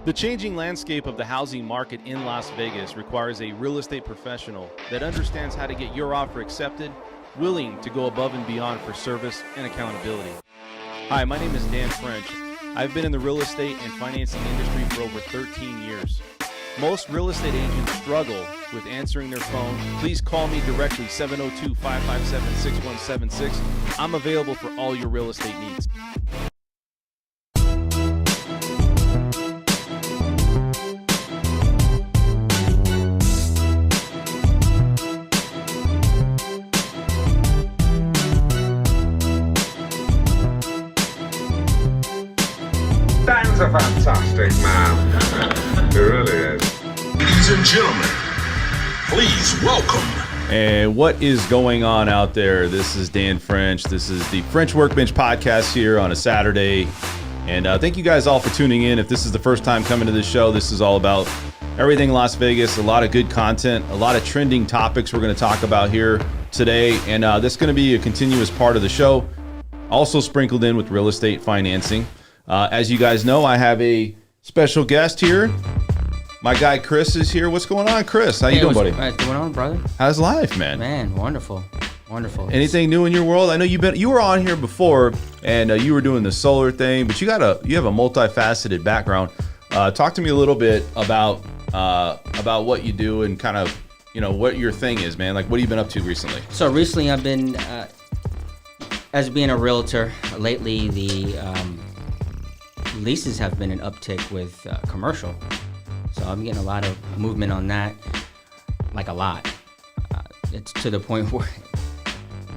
The changing landscape of the housing market in Las Vegas requires a real estate professional that understands how to get your offer accepted, willing to go above and beyond for service and accountability. Hi, my name is Dan French. I've been in the real estate and financing industry for over 13 years. Most real estate agents struggle with answering their phone. Please call me directly, 702-557-6176. I'm available for all your real estate needs. Dan's a fantastic man. He really is. Ladies and gentlemen, please welcome. And what is going on out there? This is Dan French. This is the French Workbench podcast here on a Saturday. And thank you guys all for tuning in. If this is the first time coming to this show, this is all about everything Las Vegas, a lot of good content, a lot of trending topics we're going to talk about here today. And this is going to be a continuous part of the show, also sprinkled in with real estate financing. As you guys know, I have a special guest here. My guy Chris is here. What's going on, Chris? How you doing, buddy? What's going on, brother? How's life, man? Man, wonderful. Anything new in your world? I know you were on here before, and you were doing the solar thing, but you have a multifaceted background. Talk to me a little bit about what you do and kind of what your thing is, man. Like, what have you been up to recently? So recently, I've been as being a realtor. Lately, the leases have been an uptick with commercial. So I'm getting a lot of movement on that, like a lot. It's to the point where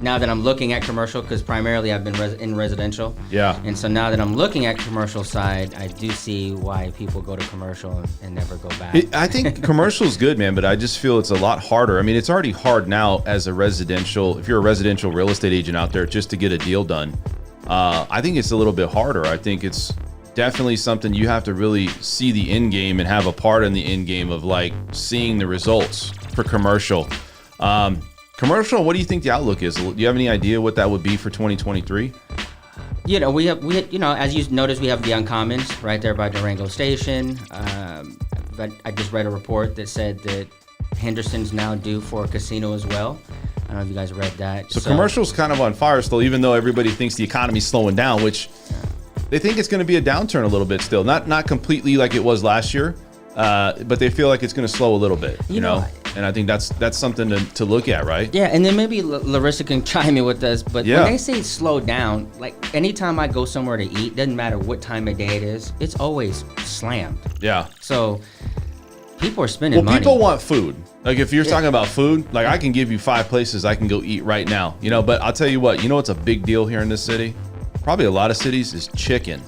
now that I'm looking at commercial, because primarily I've been in residential. Yeah. And so now that I'm looking at commercial side, I do see why people go to commercial and never go back. I think commercial is good, man, but I just feel it's a lot harder. I mean, it's already hard now as a residential, if you're a residential real estate agent out there, just to get a deal done. I think it's a little bit harder. I think it's definitely something you have to really see the end game and have a part in the end game of like seeing the results for commercial. Commercial, what do you think the outlook is? Do you have any idea what that would be for 2023? We have, as you noticed, we have the uncommons right there by Durango Station. But I just read a report that said that Henderson's now due for a casino as well. I don't know if you guys read that. So commercial's kind of on fire still, even though everybody thinks the economy's slowing down, which they think it's going to be a downturn a little bit still. Not completely like it was last year, but they feel like it's going to slow a little bit, you know? And I think that's something to look at, right? Yeah, and then maybe Larissa can chime in with this, but when they say slow down, like anytime I go somewhere to eat, doesn't matter what time of day it is, it's always slammed. Yeah. So people are spending money. Well, people want food. Like if you're talking about food, like I can give you 5 places I can go eat right now, but I'll tell you what, what's a big deal here in this city? Probably a lot of cities is chicken.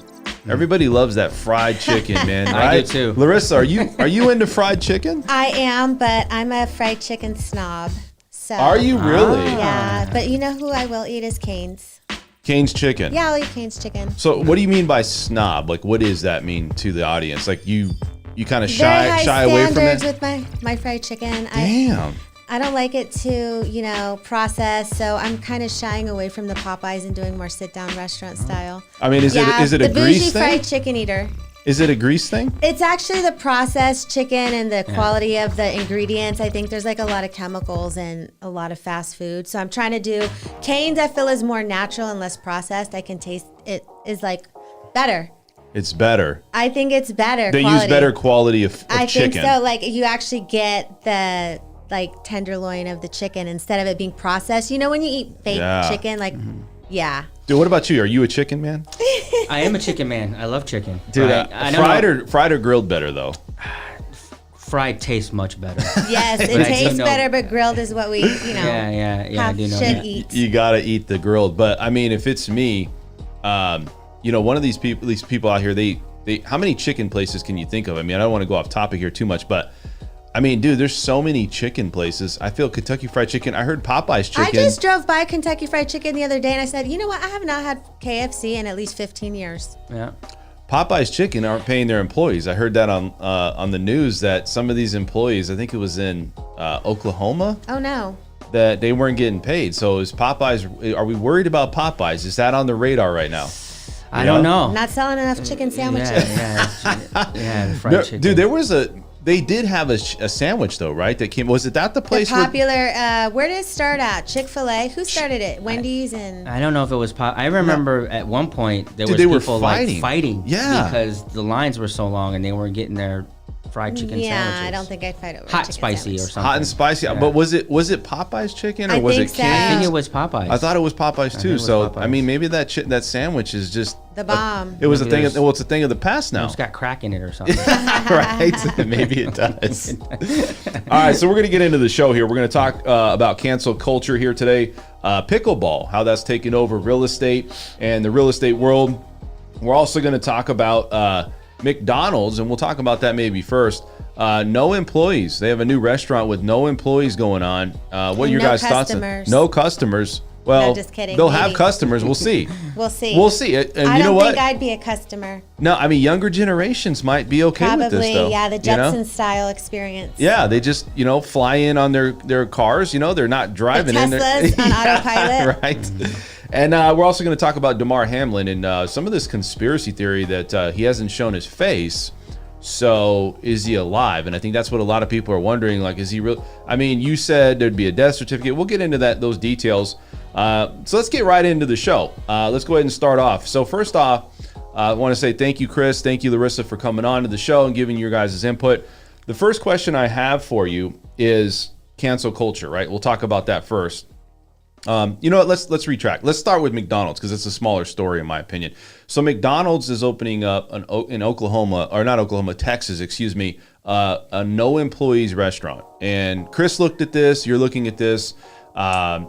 Everybody loves that fried chicken, man. Right? I do too. Larissa, are you into fried chicken? I am, but I'm a fried chicken snob. So are you really? Yeah, but you know who I will eat is Cane's. Cane's chicken. Yeah, I'll eat Cane's chicken. So what do you mean by snob? Like what does that mean to the audience? Like you kind of shy away from it? Very high standards with my fried chicken. Damn. I don't like it to, process, so I'm kind of shying away from the Popeyes and doing more sit-down restaurant style. I mean, is it a grease thing? The bougie fried chicken eater. Is it a grease thing? It's actually the processed chicken and the quality of the ingredients. I think there's like a lot of chemicals and a lot of fast food. So I'm trying to do Cane's. I feel is more natural and less processed. I can taste it is like better. It's better. I think it's better. They use better quality of chicken. I think so. Like you actually get the tenderloin of the chicken instead of it being processed. When you eat fake chicken, Dude, what about you? Are you a chicken man? I am a chicken man. I love chicken. Dude, fried or grilled better though? Fried tastes much better. Yes, it tastes better, but grilled is what we, I do know that. Eat. You gotta eat the grilled. But I mean, if it's me, one of these people out here, they how many chicken places can you think of? I mean, I don't want to go off topic here too much, but I mean, dude, there's so many chicken places. I feel Kentucky Fried Chicken. I heard Popeye's chicken. I just drove by Kentucky Fried Chicken the other day and I said, you know what? I have not had KFC in at least 15 years. Yeah. Popeye's Chicken aren't paying their employees. I heard that on the news that some of these employees, I think it was in Oklahoma. Oh, no. That they weren't getting paid. So is Popeye's, are we worried about Popeye's? Is that on the radar right now? I don't know. Not selling enough chicken sandwiches. Yeah, fried No, chicken. dude, they did have a sandwich though, right? That came. Was it that the place? The popular. Where did it start at? Chick-fil-A. Who started it? Wendy's and. I don't know if it was I remember at one point there Dude, they were was people like fighting. Yeah. Because the lines were so long and they weren't getting their fried chicken yeah, sandwiches. I don't think I'd fight over a hot chicken spicy sandwich. or something. hot and spicy. Yeah. But was it Popeye's chicken or I was think it so. Cane's? I think it was Popeyes. I thought it was Popeyes think too. it was So Popeyes. I mean, maybe that sandwich is just The bomb. It was a Maybe thing. Well, it's a thing of the past now, It's got crack in it or something. right? Maybe it does. All right, so we're gonna get into the show here. We're gonna talk about cancel culture here today. Pickleball, how that's taken over real estate and the real estate world. We're also gonna talk about McDonald's, and we'll talk about that maybe first. No employees. They have a new restaurant with no employees going on. What are your no guys' thoughts? customers. No customers. Well, No, just kidding. they'll Maybe. have customers. We'll see. We'll see. We'll see. And I you know don't what? think I'd be a customer. No, I mean younger generations might be okay with this Probably, though. yeah, the you know? Jetson style experience. Yeah, they just fly in on their cars. They're not driving in. Teslas on autopilot. Right. And we're also going to talk about Damar Hamlin and some of this conspiracy theory that he hasn't shown his face. So is he alive? And I think that's what a lot of people are wondering. Like, is he real? I mean, you said there'd be a death certificate. We'll get into those details. So let's get right into the show. Let's go ahead and start off. So first off, I want to say thank you, Chris. Thank you, Larissa, for coming on to the show and giving your guys' input. The first question I have for you is cancel culture, right? We'll talk about that first. You know what? Let's retract. Let's start with McDonald's because it's a smaller story in my opinion. So McDonald's is opening up in Oklahoma, or not Oklahoma, Texas, excuse me, a no employees restaurant. And Chris looked at this. You're looking at this.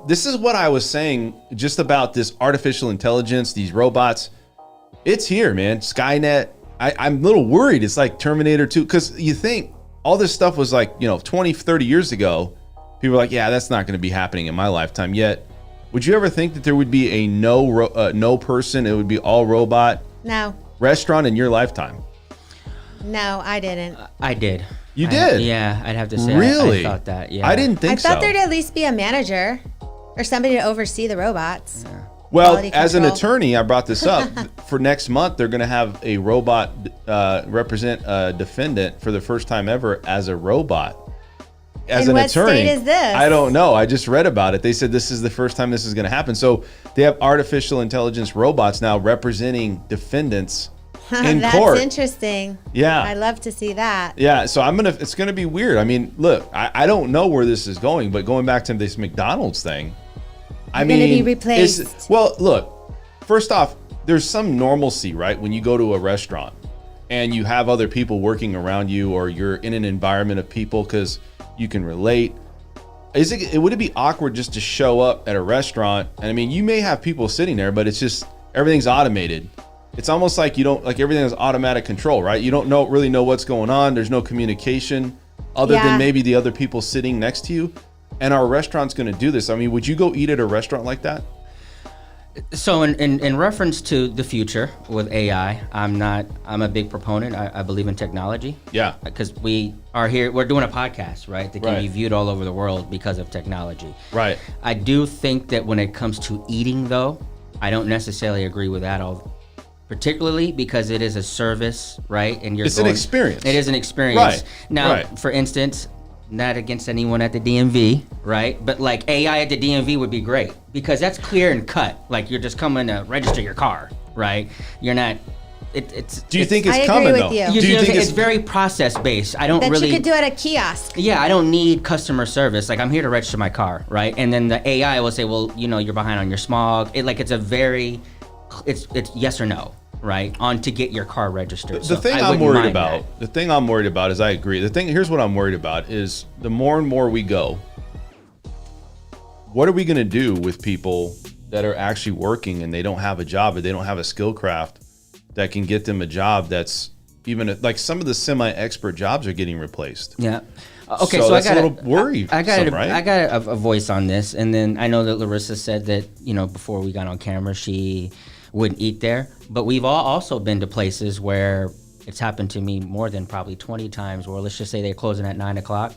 This is what I was saying just about this artificial intelligence, these robots. It's here, man. Skynet. I'm a little worried. It's like Terminator 2 because you think all this stuff was like 20, 30 years ago. People are like, yeah, that's not going to be happening in my lifetime. Yet, would you ever think that there would be a no person, it would be all robot No, restaurant in your lifetime? no, I didn't. I did. You did? Yeah, I'd have to say. Really? I thought that. Yeah. I didn't think I thought so. there'd at least be a manager or somebody to oversee the robots. Well, quality as an control. attorney, I brought this up. For next month, they're going to have a robot represent a defendant for the first time ever as a robot. As In an what attorney, state is this? I don't know. I just read about it. They said this is the first time this is going to happen. So they have artificial intelligence robots now representing defendants in That's court. interesting. Yeah. I love to see that. Yeah, so it's gonna be weird. I mean, look, I don't know where this is going, but going back to this McDonald's thing, I You're mean, gonna be replaced. well, look, first off, there's some normalcy, right? When you go to a restaurant and you have other people working around you, or you're in an environment of people because you can relate. Would it be awkward just to show up at a restaurant? And I mean, you may have people sitting there, but it's just everything's automated. It's almost like everything is automatic control, right? You don't really know what's going on. There's no communication other Yeah. than maybe the other people sitting next to you. And our restaurant's going to do this. I mean, would you go eat at a restaurant like that? So in reference to the future with AI, I'm a big proponent. I believe in technology. Yeah. Because we're doing a podcast, right? That can Right. be viewed all over the world because of technology. Right. I do think that when it comes to eating, though, I don't necessarily agree with that particularly because it is a service, right? And It's an experience. It is an experience. Right. Now, Right. for instance, not against anyone at the DMV, right? But like AI at the DMV would be great because that's clear and cut. Like you're just coming to register your car, right? You're not. Do you think it's I agree coming with though? you. Do You you know, think it's very process based. I don't That really. you could do at a kiosk. Yeah, I don't need customer service. Like I'm here to register my car, right? And then the AI will say, well, you're behind on your smog. It's yes or no, right? On to get your car registered. The thing I'm worried about is I agree. Here's what I'm worried about is the more and more we go, what are we going to do with people that are actually working and they don't have a job or they don't have a skill craft that can get them a job that's even like some of the semi-expert jobs are getting replaced. Yeah. Okay, So so, that's I got a little worrisome, right? I got a voice on this, and then I know that Larissa said that before we got on camera she wouldn't eat there, but we've all also been to places where it's happened to me more than probably 20 times. Where let's just say they're closing at 9 o'clock,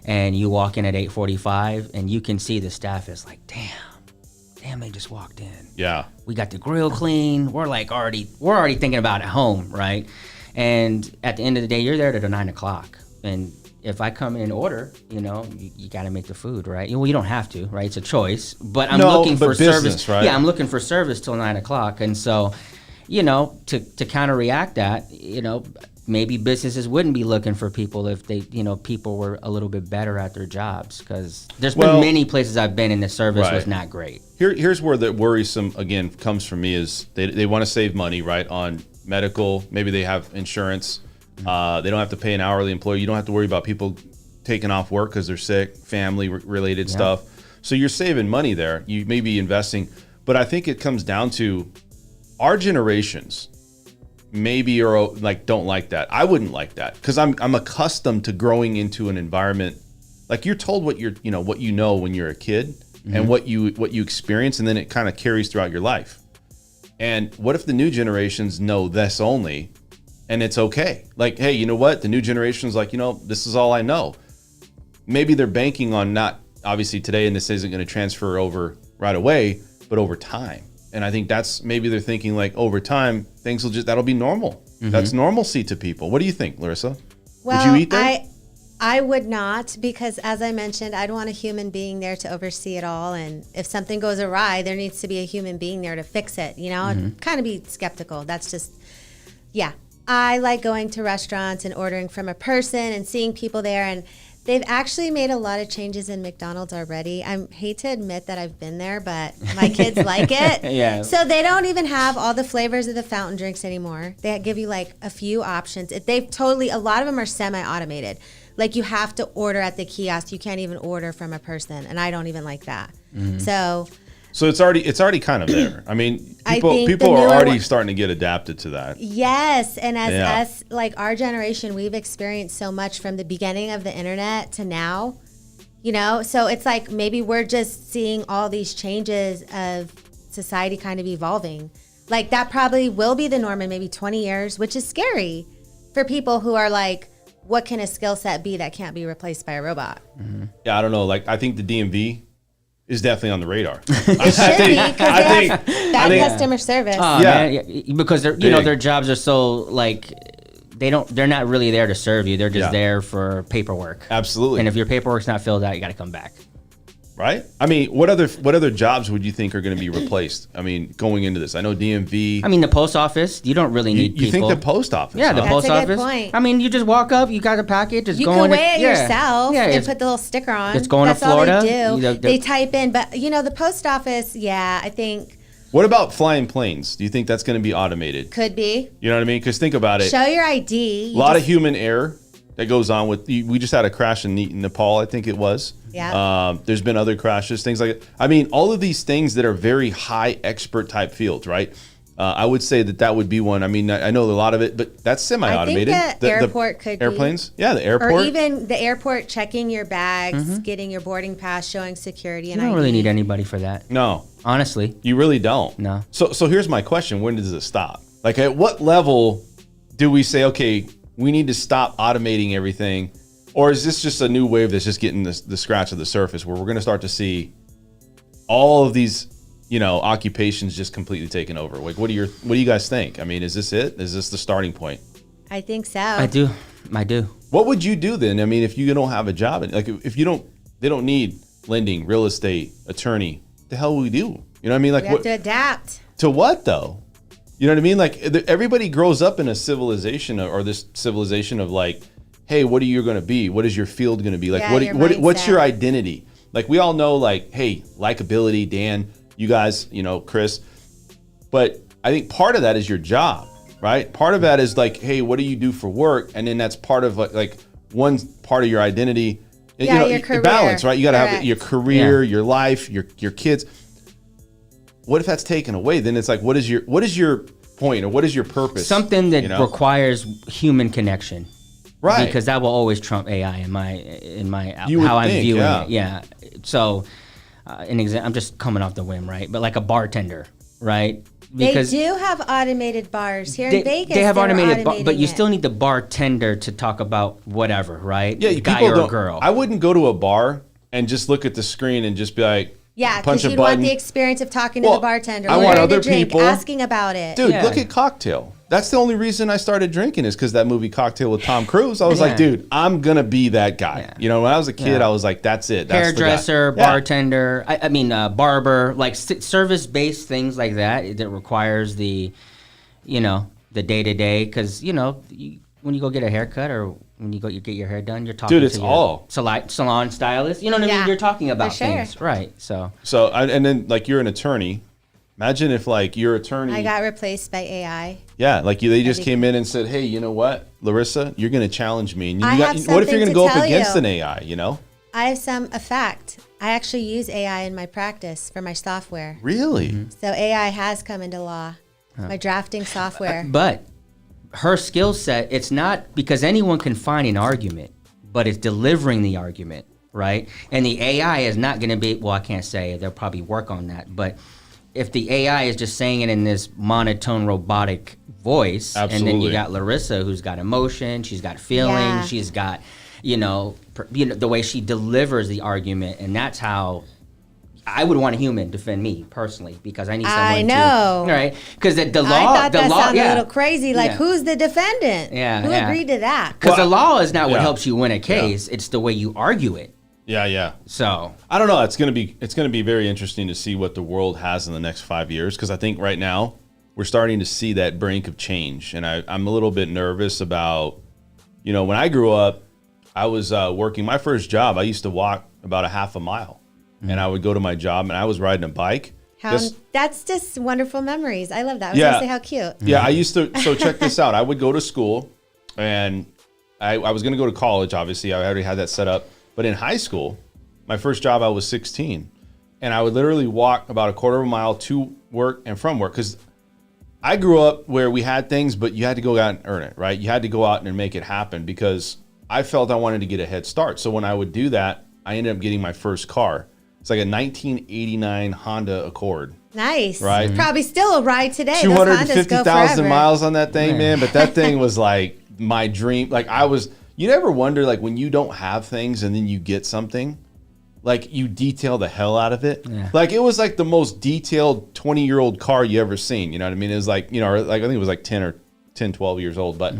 and you walk in at 8:45, and you can see the staff is like, damn, family just walked in. Yeah. We got the grill clean. We're already thinking about it home, right? And at the end of the day, you're there to 9 o'clock. And if I come in and order, you got to make the food, right? Well, you don't have to, right? It's a choice. But I'm looking for business, service. Right? Yeah, I'm looking for service till 9 o'clock. And so, to counter react that, maybe businesses wouldn't be looking for people if they, people were a little bit better at their jobs, because there's been many places I've been and the service was not great. Here's where the worrisome, again, comes from me is they want to save money, right, on medical. Maybe they have insurance. They don't have to pay an hourly employee. You don't have to worry about people taking off work because they're sick, family-related stuff. So you're saving money there. You may be investing. But I think it comes down to our generations maybe are don't like that. I wouldn't like that because I'm accustomed to growing into an environment like you're told what what you know when you're a kid and what you experience, and then it kind of carries throughout your life. And what if the new generations know this only, and it's okay? Like, hey, you know what? The new generation's like, this is all I know. Maybe they're banking on not obviously today, and this isn't going to transfer over right away, but over time. And I think that's maybe they're thinking like over time, things that'll be normal. That's normalcy to people. What do you think, Larissa? Well, would you eat that? I would not, because as I mentioned, I'd want a human being there to oversee it all. And if something goes awry, there needs to be a human being there to fix it, I'd kind of be skeptical. That's just, I like going to restaurants and ordering from a person and seeing people there. And they've actually made a lot of changes in McDonald's already. I hate to admit that I've been there, but my kids like it. Yeah. So they don't even have all the flavors of the fountain drinks anymore. They give you like a few options. A lot of them are semi-automated. Like you have to order at the kiosk. You can't even order from a person, and I don't even like that. So it's already kind of there. I mean, people are already starting to get adapted to that. Yes, and as us, like our generation, we've experienced so much from the beginning of the internet to now, so it's like maybe we're just seeing all these changes of society kind of evolving. Like that probably will be the norm in maybe 20 years, which is scary for people who are like, what can a skill set be that can't be replaced by a robot? Yeah, I don't know. Like I think the DMV is definitely on the radar. It should be, because they have bad customer service. Man, because their jobs are so like they're not really there to serve you. They're just there for paperwork. Absolutely. And if your paperwork's not filled out, you got to come back. Right? I mean, what other jobs would you think are going to be replaced? I mean, going into this, I know DMV. I mean, the post office. You don't really need people. You think the post office? Yeah, the That's post a good office. point. I mean, you just walk up, you got a package. Just You go can in weigh it yourself and it's put the little sticker on. it's going to That's all Florida. they do. They type in, but the post office, I think What about flying planes? Do you think that's going to be automated? could be. You know what I mean? Because think about it. Show your ID. A lot of human error that goes on with. We just had a crash in Nepal, I think it was. Yeah. There's been other crashes, things like it. I mean, all of these things that are very high expert type fields, right? I would say that would be one. I mean, I know a lot of it, but that's semi-automated. I think the airport could be. Airplanes? Yeah, the airport. Or even the airport checking your bags, getting your boarding pass, showing security and You don't ID. really need anybody for that. No. Honestly. You really don't. No. So here's my question. When does it stop? Like, at what level do we say, okay, we need to stop automating everything? Or is this just a new wave that's just getting the scratch of the surface where we're going to start to see all of these, occupations just completely taken over? Like, what do you guys think? I mean, is this it? Is this the starting point? I think so. I do. What would you do then? I mean, if you don't have a job, like if they don't need lending, real estate, attorney, what the hell will we do? You know what I mean? Like, we have to adapt. To what though? You know what I mean? Like everybody grows up in a civilization or this civilization of like, hey, what are you going to be? What is your field going to be? Like, what's your identity? Like, we all know, like, hey, likability, Dan, you guys, Chris. But I think part of that is your job, right? Part of that is like, hey, what do you do for work? And then that's part of like one part of your identity. Your career. Balance, right? You got to have your career, Yeah. your life, your kids. What if that's taken away? Then it's like, what is your point or what is your purpose? Something that requires human connection. Right. Because that will always trump AI in my You would how I'm think, viewing yeah. it. Yeah. So, I'm just coming off the whim, right? But like a bartender, right? Because they do have automated bars here in Vegas. They have automated, but you it. still need the bartender to talk about whatever, right? Yeah, guy people or don't. girl. I wouldn't go to a bar and just look at the screen and just be like, Yeah, punch because a you'd want button. the experience of talking to Well, the bartender, I want ordering other a drink, people- asking about it. Dude, Yeah. look at Cocktail. That's the only reason I started drinking is because that movie Cocktail with Tom Cruise. I was like, Yeah. dude, I'm gonna be that guy. Yeah. You know, when I was a kid, Yeah. I was like, that's it. That's the guy. Hairdresser, Yeah. bartender, I mean, barber, like service-based things like that that requires the, the day-to-day. Because, when you go get a haircut or when you get your hair done, you're talking Dude, it's to your all. salon stylist. You know what I Yeah, mean? You're talking about for sure. things. Right, so. So, and then like you're an attorney. Imagine if like your attorney. I got replaced by AI. Yeah, like they just That'd be came in and said, "Hey, you know what, Larissa, you're going to challenge me." And I have what if you're something going to to go up tell against you. an AI? You know? I have a fact. I actually use AI in my practice for my software. Really? Mm-hmm. So AI has come into law. My drafting software. But her skill set, it's not because anyone can find an argument, but it's delivering the argument, right? And the AI is not going to be, well, I can't say, they'll probably work on that. But if the AI is just saying it in this monotone robotic voice, and then Absolutely. you got Larissa who's got emotion, she's got feelings, Yeah. she's got, the way she delivers the argument, and that's how I would want a human defend me personally because I need someone I to. know. Right? Because the law, I thought the that law, sounded yeah. a little crazy. Like, Yeah. who's the defendant? Yeah, Who yeah. agreed to that? Because the Well, law is not what yeah. helps you win a case; it's the way you argue it. Yeah. So I don't know. It's going to be very interesting to see what the world has in the next 5 years because I think right now we're starting to see that brink of change, and I'm a little bit nervous about, when I grew up, I was working my first job. I used to walk about a half a mile, and I would go to my job, and I was riding a bike. That's just wonderful memories. I love that. I was Yeah. going to say how cute. Yeah, I used to. So check this out. I would go to school, and I was going to go to college. Obviously, I already had that set up. But in high school, my first job, I was 16, and I would literally walk about a quarter of a mile to work and from work because I grew up where we had things, but you had to go out and earn it, right? You had to go out and make it happen because I felt I wanted to get a head start. So when I would do that, I ended up getting my first car. It's like a 1989 Honda Accord. Nice. Right. Probably still a ride today. Those Hondas go 250,000 forever. miles on that thing, man. But that thing was like my dream. Like you never wonder, like when you don't have things and then you get something, like you detail the hell out of it. Yeah. Like it was like the most detailed 20-year-old car you ever seen. You know what I mean? It was like, or like I think it was like 10, 12 years old. But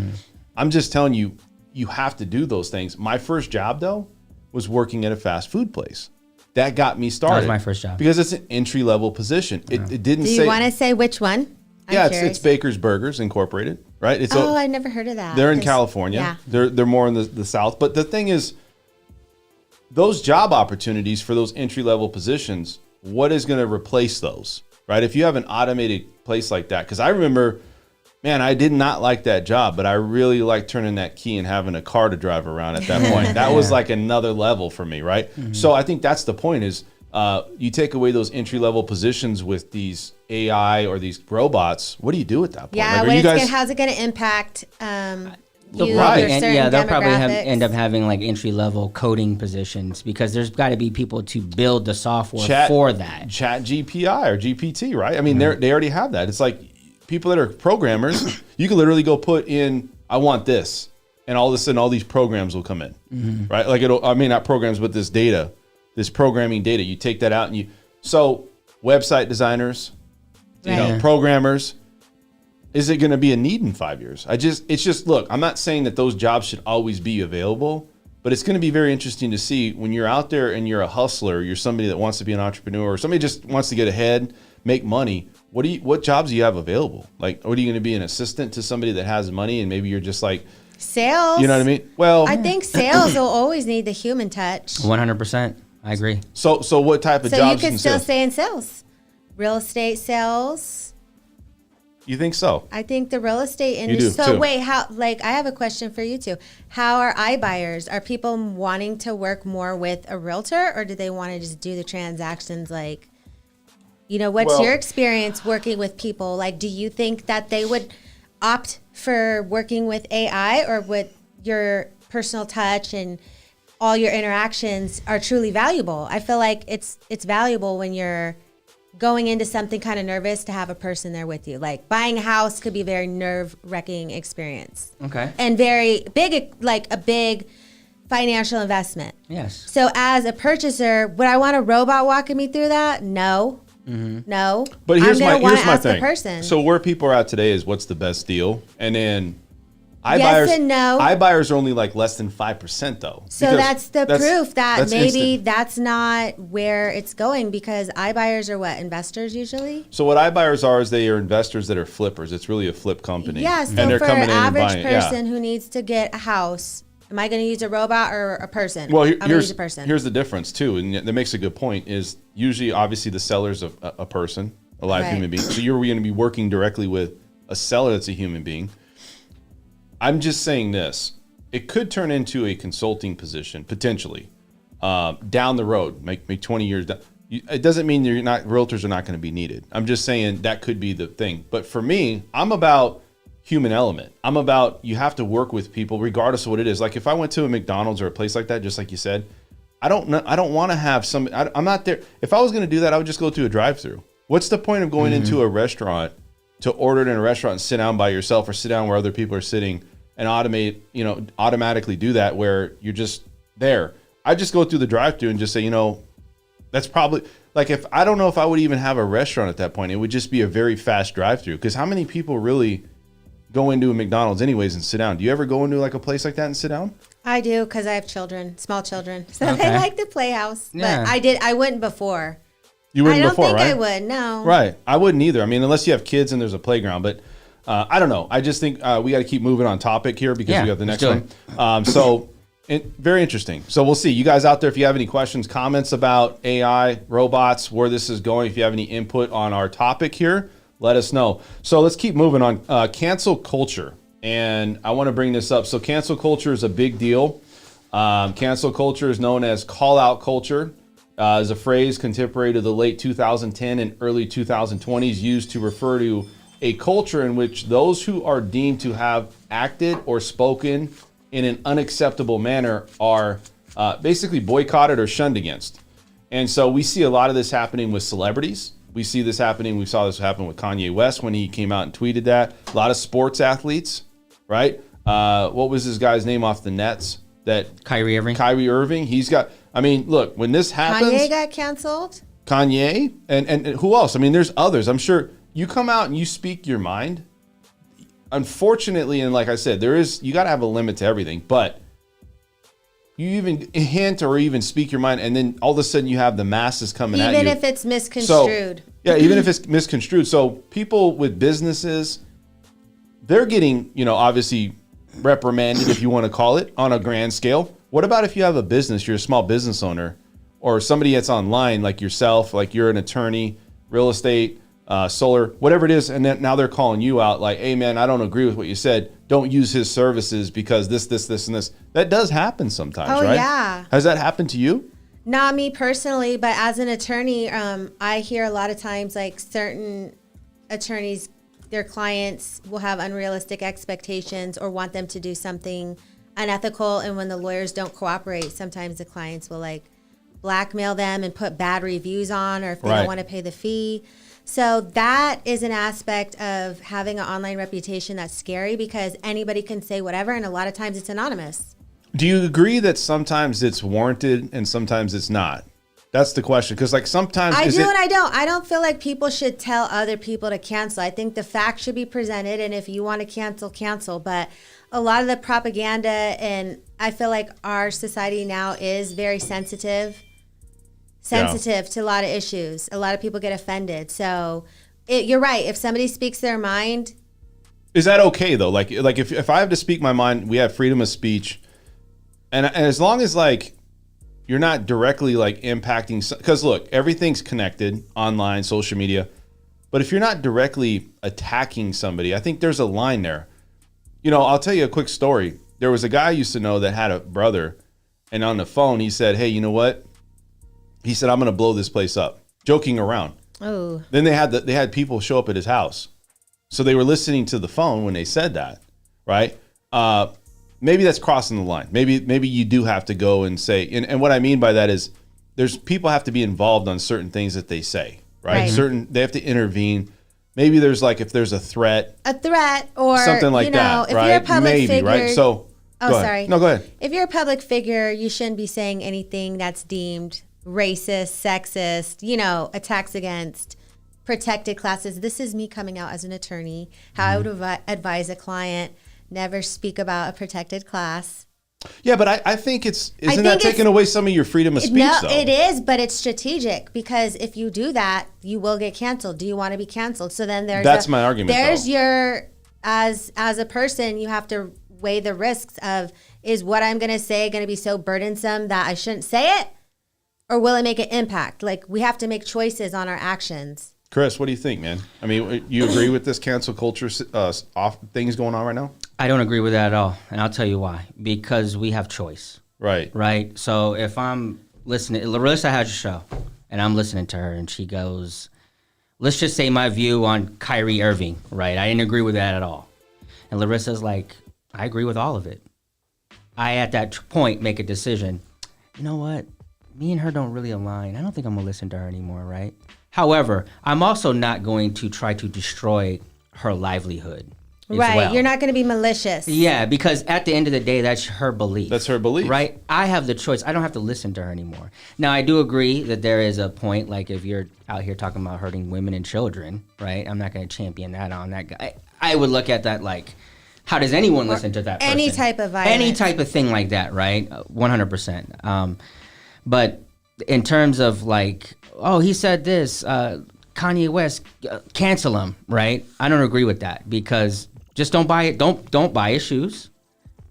I'm just telling you, you have to do those things. My first job though was working at a fast food place. That got me started. That was my first job. Because it's an entry-level position. It didn't Do say... you want to say which one? I'm it's curious. Baker's Burgers Incorporated, right? It's Oh, I never heard of that. they're in 'Cause- California. Yeah. They're more in the South. But the thing is, those job opportunities for those entry-level positions, what is going to replace those, right? If you have an automated place like that, because I remember, man, I did not like that job, but I really liked turning that key and having a car to drive around at that point. That was like another level for me, right? So I think that's the point is you take away those entry-level positions with these AI or these robots, what do you do at that point? Yeah, Like, are how's it going to impact they'll you probably, or certain they'll probably demographics? end up having like entry level coding positions because there's got to be people to build the software for that. Chat GPI or GPT, right? I mean, they already have that. It's like people that are programmers, you can literally go put in, I want this, and all of a sudden all these programs will come in, right? Like not programs, but this programming data. You take that out and so website designers, Right. programmers, is it going to be a need in 5 years? It's just, look, I'm not saying that those jobs should always be available, but it's going to be very interesting to see when you're out there and you're a hustler, you're somebody that wants to be an entrepreneur, or somebody just wants to get ahead, make money. What jobs do you have available? Like, what are you going to be, an assistant to somebody that has money and maybe you're just like, Sales. you know what I mean? Well, I think sales will always need the human touch. 100%. I agree. so what type of So jobs you could still sales? stay in sales. Real estate sales. You think so? I think the real estate do, industry. So too. wait, I have a question for you too. How are iBuyers? Are people wanting to work more with a realtor, or do they want to just do the transactions? Like, what's Well- your experience working with people? Like, do you think that they would opt for working with AI, or would your personal touch and all your interactions are truly valuable? I feel like it's valuable when you're going into something kind of nervous to have a person there with you. Like buying a house could be a very nerve-wracking experience. Okay. And very big, like a big financial investment. Yes. So as a purchaser, would I want a robot walking me through that? No. No. But here's I'm my gonna wanna here's my ask the thing. person. So where people are at today is what's the best deal, and then Yes and no. iBuyers are only like less than 5% though. So Because that's the proof that that's maybe instant. that's not where it's going, because iBuyers are what, investors usually? So what iBuyers are is they are investors that are flippers. It's really a flip company. Yeah, so and they're for coming an in and average buying it. Yeah. person who needs to get a house, am I going to use a robot or a person? Well, I'm going to here's use a person. here's the difference too, and that makes a good point. Is usually obviously the seller's a person, a live Right. human being. So you're going to be working directly with a seller that's a human being. I'm just saying this. It could turn into a consulting position potentially down the road, make 20 years down. It doesn't mean realtors are not going to be needed. I'm just saying that could be the thing. But for me, I'm about human element. I'm about, you have to work with people regardless of what it is. Like if I went to a McDonald's or a place like that, just like you said, I don't want to have I'm not there. If I was going to do that, I would just go to a drive-through. What's the point of going into a restaurant to order it in a restaurant and sit down by yourself or sit down where other people are sitting and automatically do that where you're just there? I just go through the drive-through and just say, that's probably like, if I don't know if I would even have a restaurant at that point. It would just be a very fast drive-through, because how many people really go into a McDonald's anyways and sit down? Do you ever go into like a place like that and sit down? I do, because I have children, small children. So Okay. I like the playhouse. Yeah. But I wouldn't before. You wouldn't I don't before, think right? I would, no. Right. I wouldn't either. I mean, unless you have kids and there's a playground. But I don't know. I just think we got to keep moving on topic here, because Yeah, we got the let's next do one. Very interesting. So we'll see. You guys out there, if you have any questions, comments about AI, robots, where this is going, if you have any input on our topic here, let us know. So let's keep moving on. Cancel culture. And I want to bring this up. So cancel culture is a big deal. Cancel culture is known as call-out culture. Is a phrase contemporary to the late 2010 and early 2020s, used to refer to a culture in which those who are deemed to have acted or spoken in an unacceptable manner are basically boycotted or shunned against. And so we see a lot of this happening with celebrities. We saw this happen with Kanye West when he came out and tweeted that. A lot of sports athletes, right? What was this guy's name off the Nets? Kyrie Irving. Kyrie Irving. Look, when this happens, Kanye got canceled? Kanye and who else? I mean, there's others. I'm sure you come out and you speak your mind. Unfortunately, and like I said, you got to have a limit to everything, but you even hint or even speak your mind, and then all of a sudden you have the masses coming at you. Even if it's misconstrued. Even if it's misconstrued. So people with businesses, they're getting, obviously reprimanded, if you want to call it, on a grand scale. What about if you have a business, you're a small business owner, or somebody that's online like yourself, like you're an attorney, real estate, solar, whatever it is, and then now they're calling you out like, hey man, I don't agree with what you said. Don't use his services because this, and this. That does happen sometimes, Oh, right? yeah. Has that happened to you? Not me personally, but as an attorney, I hear a lot of times like certain attorneys, their clients will have unrealistic expectations or want them to do something unethical. And when the lawyers don't cooperate, sometimes the clients will like blackmail them and put bad reviews on, or if they Right. don't want to pay the fee. So that is an aspect of having an online reputation that's scary, because anybody can say whatever, and a lot of times it's anonymous. Do you agree that sometimes it's warranted and sometimes it's not? That's the question. Because like sometimes I do and I don't. I don't feel like people should tell other people to cancel. I think the facts should be presented, and if you want to cancel, cancel. But a lot of the propaganda, and I feel like our society now is very sensitive to a lot of issues. A lot of people get offended. So you're right. If somebody speaks their mind. Is that okay though? Like if I have to speak my mind, we have freedom of speech. And as long as like you're not directly like impacting, because look, everything's connected online, social media. But if you're not directly attacking somebody, I think there's a line there. I'll tell you a quick story. There was a guy I used to know that had a brother, and on the phone he said, hey, you know what? He said, I'm going to blow this place up, joking around. Oh. Then they had people show up at his house. So they were listening to the phone when they said that, right? Maybe that's crossing the line. Maybe you do have to go and say, and what I mean by that is there's people have to be involved on certain things that they say, right? They have to intervene. Maybe there's like, if there's a threat Or something like that, if right? you're a public Maybe, figure, right? So Oh, Go ahead. sorry. No, go ahead. If you're a public figure, you shouldn't be saying anything that's deemed racist, sexist, attacks against protected classes. This is me coming out as an attorney. How I would advise a client, never speak about a protected class. Yeah, but I think isn't that taking away some of your freedom of speech, No, though? it is, but it's strategic because if you do that, you will get canceled. Do you want to be canceled? So then That's my argument, There's though. your, as a person, you have to weigh the risks of, is what I'm going to say going to be so burdensome that I shouldn't say it? Or will it make an impact? Like, we have to make choices on our actions. Chris, what do you think, man? I mean, you agree with this cancel culture things going on right now? I don't agree with that at all, and I'll tell you why. Because we have choice. Right. Right? So if I'm listening, Larissa has a show, and I'm listening to her, and she goes, let's just say my view on Kyrie Irving, right? I didn't agree with that at all. And Larissa's like, I agree with all of it. I, at that point, make a decision. You know what? Me and her don't really align. I don't think I'm going to listen to her anymore, right? However, I'm also not going to try to destroy her livelihood. Right. Well. You're not going to be malicious. Yeah, because at the end of the day, that's her belief. That's her belief. Right? I have the choice. I don't have to listen to her anymore. Now, I do agree that there is a point, like if you're out here talking about hurting women and children, right? I'm not going to champion that on that guy. I would look at that like, how does anyone listen to that person? Any type of violence. Any type of thing like that, right? 100%. But in terms of like, oh, he said this, Kanye West, cancel him, right? I don't agree with that because just don't buy it. Don't buy his shoes.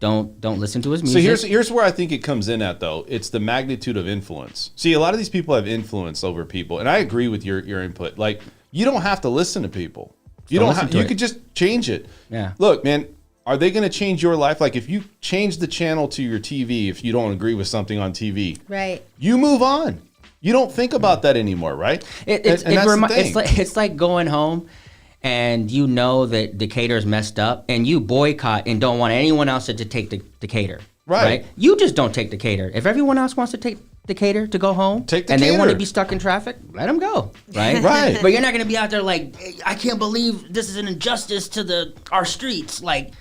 Don't listen to his music. So here's where I think it comes in at, though. It's the magnitude of influence. See, a lot of these people have influence over people, and I agree with your input. Like, you don't have to listen to people. You don't have. You could just change it. Yeah. Look, man. Are they going to change your life? Like, if you change the channel to your TV, if you don't agree with something on TV, Right. you move on. You don't think about that anymore, right? It's like going home and you know that Decatur's messed up and you boycott and don't want anyone else to take the Decatur. Right. You just don't take Decatur. If everyone else wants to take Decatur to go home take and they want to Decatur. be stuck in traffic, let them go. Right? Right. But you're not going to be out there like, I can't believe this is an injustice to our streets. Like,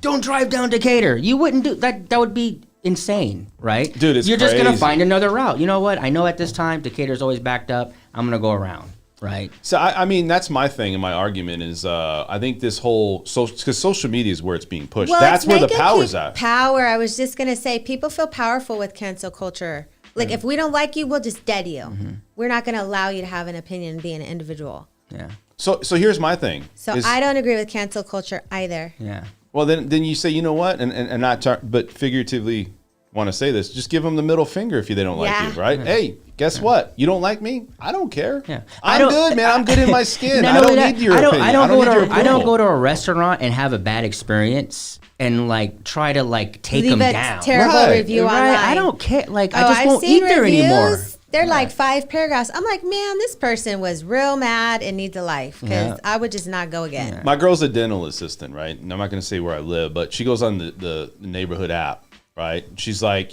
don't drive down Decatur. You wouldn't do that. That would be insane, right? Dude, it's You're just going crazy. to find another route. You know what? I know at this time Decatur's always backed up. I'm going to go around, right? So, I mean, that's my thing and my argument is I think this whole because social media is where it's being pushed. Well, That's it's where the making power's at. Power. I was just going to say, people feel powerful with cancel culture. Like, if we don't like you, we'll just dead you. Mm-hmm. We're not going to allow you to have an opinion and be an individual. Yeah. So here's my thing. So I don't agree with cancel culture either. Yeah. Well, then you say, you know what, and not but figuratively want to say this, just give them the middle finger if they don't like Yeah. you, right? Hey, guess what? You don't like me? I don't care. Yeah. I'm good, man. I'm good in my skin. Not I only don't that, need your opinion. I don't need your I don't approval. go to a restaurant and have a bad experience and like try to like take Leave them a down. terrible Right. review Right? online. I don't care. Like I Oh, just I've won't seen eat there reviews. anymore. They're like 5 paragraphs. I'm like, man, this person was real mad and needs a life because Yeah. I would just not go again. My girl's a dental assistant, right? And I'm not going to say where I live, but she goes on the neighborhood app, right? She's like,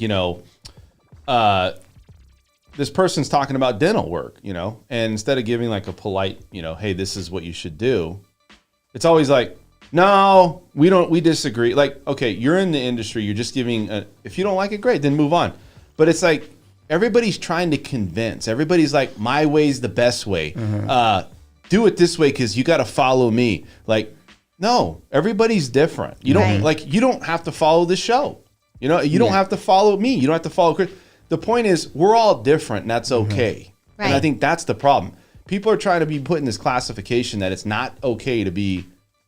this person's talking about dental work, and instead of giving like a polite, hey, this is what you should do, it's always like, no, we disagree. Like, okay, you're in the industry, you're just giving, if you don't like it, great, then move on. But it's like, everybody's trying to convince. Everybody's like, my way's the best way. Do it this way because you got to follow me. Like, no, everybody's different. You don't Right. you don't have to follow the show. You don't have to follow me. You don't have to follow Chris. The point is, we're all different, and that's okay. And I Right. think that's the problem. People are trying to be put in this classification that it's not okay to be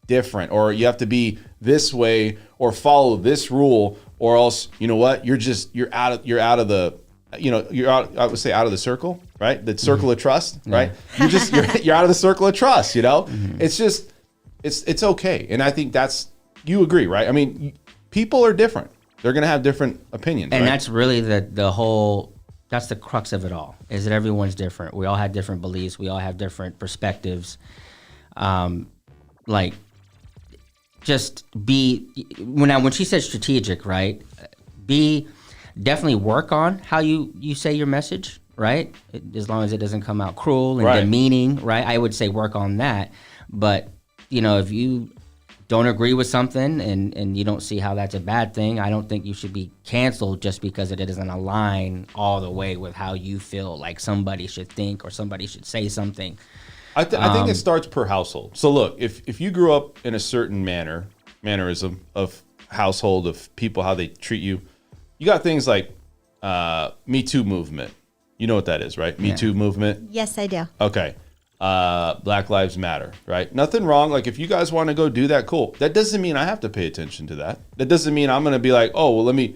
different, or you have to be this way, or follow this rule, or else you know what? You're out of the. You're out. I would say out of the circle, right? The circle of trust, right? You're out of the circle of trust. It's just it's okay, and I think you agree, right? I mean, people are different. They're gonna have different opinions, And right? that's really that's the crux of it all, is that everyone's different. We all have different beliefs. We all have different perspectives. Like, just when she said strategic, right? Definitely work on how you say your message, right? As long as it doesn't come out cruel and Right. demeaning, right? I would say work on that. But, if you don't agree with something and you don't see how that's a bad thing, I don't think you should be canceled just because it doesn't align all the way with how you feel like somebody should think or somebody should say something. I think it starts per household. So look, if you grew up in a certain mannerism of household, of people, how they treat you, you got things like Me Too movement. You know what that is, right? Me Too movement. Yes, I do. Okay. Black Lives Matter, right? Nothing wrong. Like if you guys want to go do that, cool. That doesn't mean I have to pay attention to that. That doesn't mean I'm going to be like, oh, well,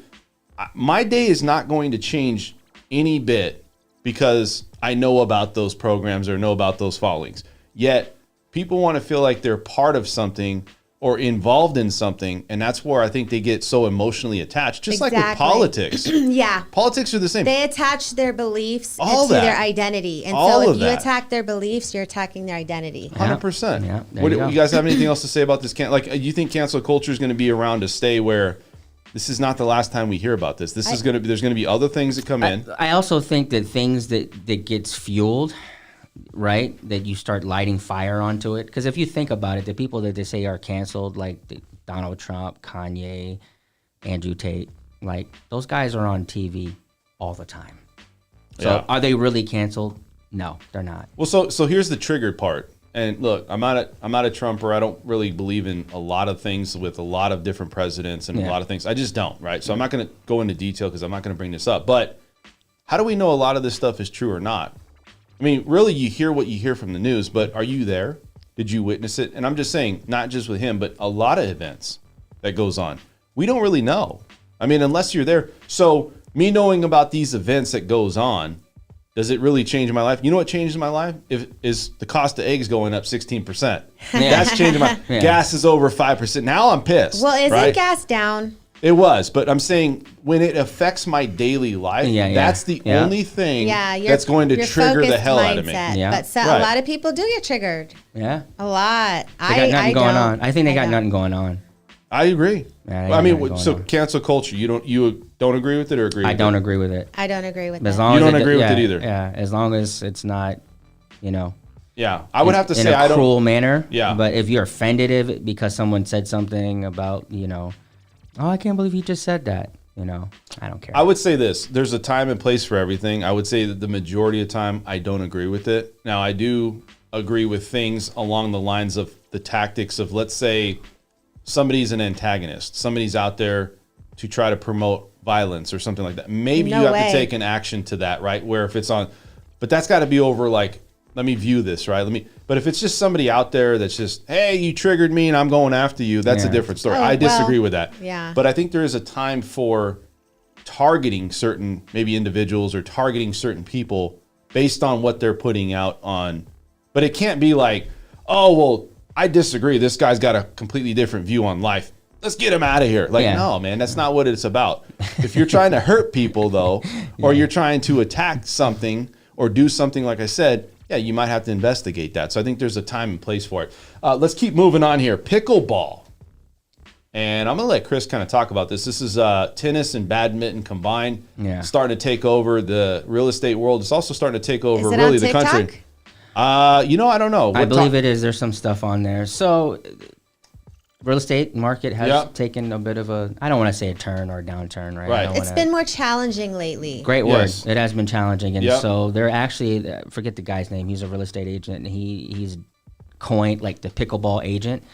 my day is not going to change any bit because I know about those programs or know about those followings. Yet people want to feel like they're part of something or involved in something, and that's where I think they get so emotionally attached, just like with politics. Yeah. Politics are the same. They attach their beliefs All to that. their identity. And All so of if you that. attack their beliefs, you're attacking their identity. 100%. Yeah, there What, you go. you guys have anything else to say about this? You think cancel culture is going to be around to stay where this is not the last time we hear about this? There's going to be other things that come in. I also think that things that gets fueled, right, that you start lighting fire onto it. Because if you think about it, the people that they say are canceled, like Donald Trump, Kanye, Andrew Tate, like those guys are on TV all the time. So Yeah. are they really canceled? No, they're not. Well, so here's the triggered part. And look, I'm not a Trumper. I don't really believe in a lot of things with a lot of different presidents and a lot of things. I just don't, right? So I'm not going to go into detail because I'm not going to bring this up. But how do we know a lot of this stuff is true or not? I mean, really, you hear what you hear from the news, but are you there? Did you witness it? And I'm just saying, not just with him, but a lot of events that goes on. We don't really know. I mean, unless you're there. So me knowing about these events that goes on, does it really change my life? You know what changes my life? Is the cost of eggs going up 16%. That's changing my gas is over 5%. Now I'm pissed. Well, isn't right? gas down? It was, but I'm saying when it affects my daily life, that's the only thing that's going to trigger the hell out of me. Yeah. But a lot of people do get triggered. Yeah. A lot. They got nothing going on. I think they got nothing going on. I agree. Yeah, I mean, so cancel culture, you don't agree with it or agree with it? I don't agree with it. I don't agree with As that. long You as don't agree with it either. Yeah, as long as it's not, Yeah, I would have to in say a I don't. cruel manner. Yeah. But if you're offended because someone said something about, oh, I can't believe he just said that. I don't care. I would say this: there's a time and place for everything. I would say that the majority of the time, I don't agree with it. Now, I do agree with things along the lines of the tactics of, let's say, somebody's an antagonist, somebody's out there to try to promote violence or something like that. Maybe you have to take an action to that, right? Where if it's on, but that's got to be over like, let me view this, right? But if it's just somebody out there that's just, hey, you triggered me and I'm going after you, that's a different story. I disagree with that. Yeah. But I think there is a time for targeting certain maybe individuals or targeting certain people based on what they're putting out on. But it can't be like, oh, well, I disagree. This guy's got a completely different view on life. Let's get him out of here. No, man, that's not what it's about. If you're trying to hurt people, though, or you're trying to attack something or do something, like I said, you might have to investigate that. So I think there's a time and place for it. Let's keep moving on here. Pickleball. And I'm going to let Chris kind of talk about this. This is really and badminton combined. Starting to take over the real estate world. It's also starting to take over really the country. I don't know. I believe it is. There's some stuff on there. So real estate market has taken a bit of a, I don't want to say a turn or a downturn, right? It's been more challenging lately. Great word. Yes. It has been challenging. And so they're actually, forget the guy's name. He's a real estate agent. And he's coined like the pickleball agent.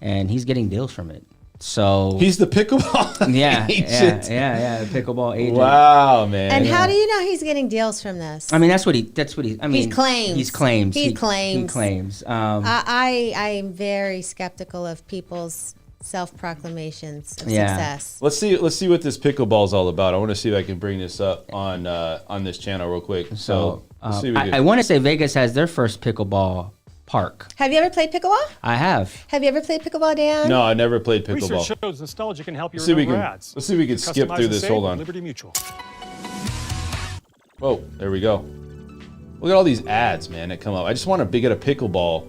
And he's getting deals from it. So he's the pickleball agent. Yeah, the pickleball agent. Wow, man. And how do you know he's getting deals from this? I mean, that's what he he claims. He claims. I'm very skeptical of people's self-proclamations of success. Let's see what this pickleball is all about. I want to see if I can bring this up on this channel real quick. So let's see I want to say Vegas has their first pickleball park. Have you ever played pickleball? I have. Have you ever played pickleball, Dan? No, I never played pickleball. Research shows nostalgia can help you remember ads. Let's see if we can skip through this. Hold on. Liberty Mutual. Oh, there we go. Look at all these ads, man, that come up. I just want to get a pickleball.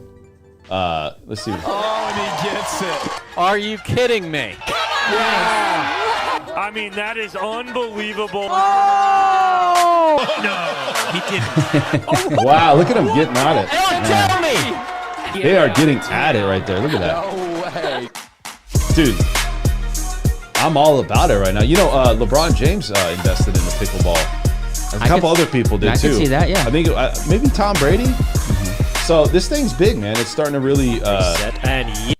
Let's see. Oh, and he gets it. Are you kidding me? I mean, that is unbelievable. Oh! No, he didn't. Wow, look at him getting at it. Tell me! They are getting at it right there. Look at that. No way. Dude, I'm all about it right now. You know, LeBron James invested in the pickleball. A couple other people did too. I can see that, yeah. I think maybe Tom Brady. Mm-hmm. So this thing's big, man. It's starting to really,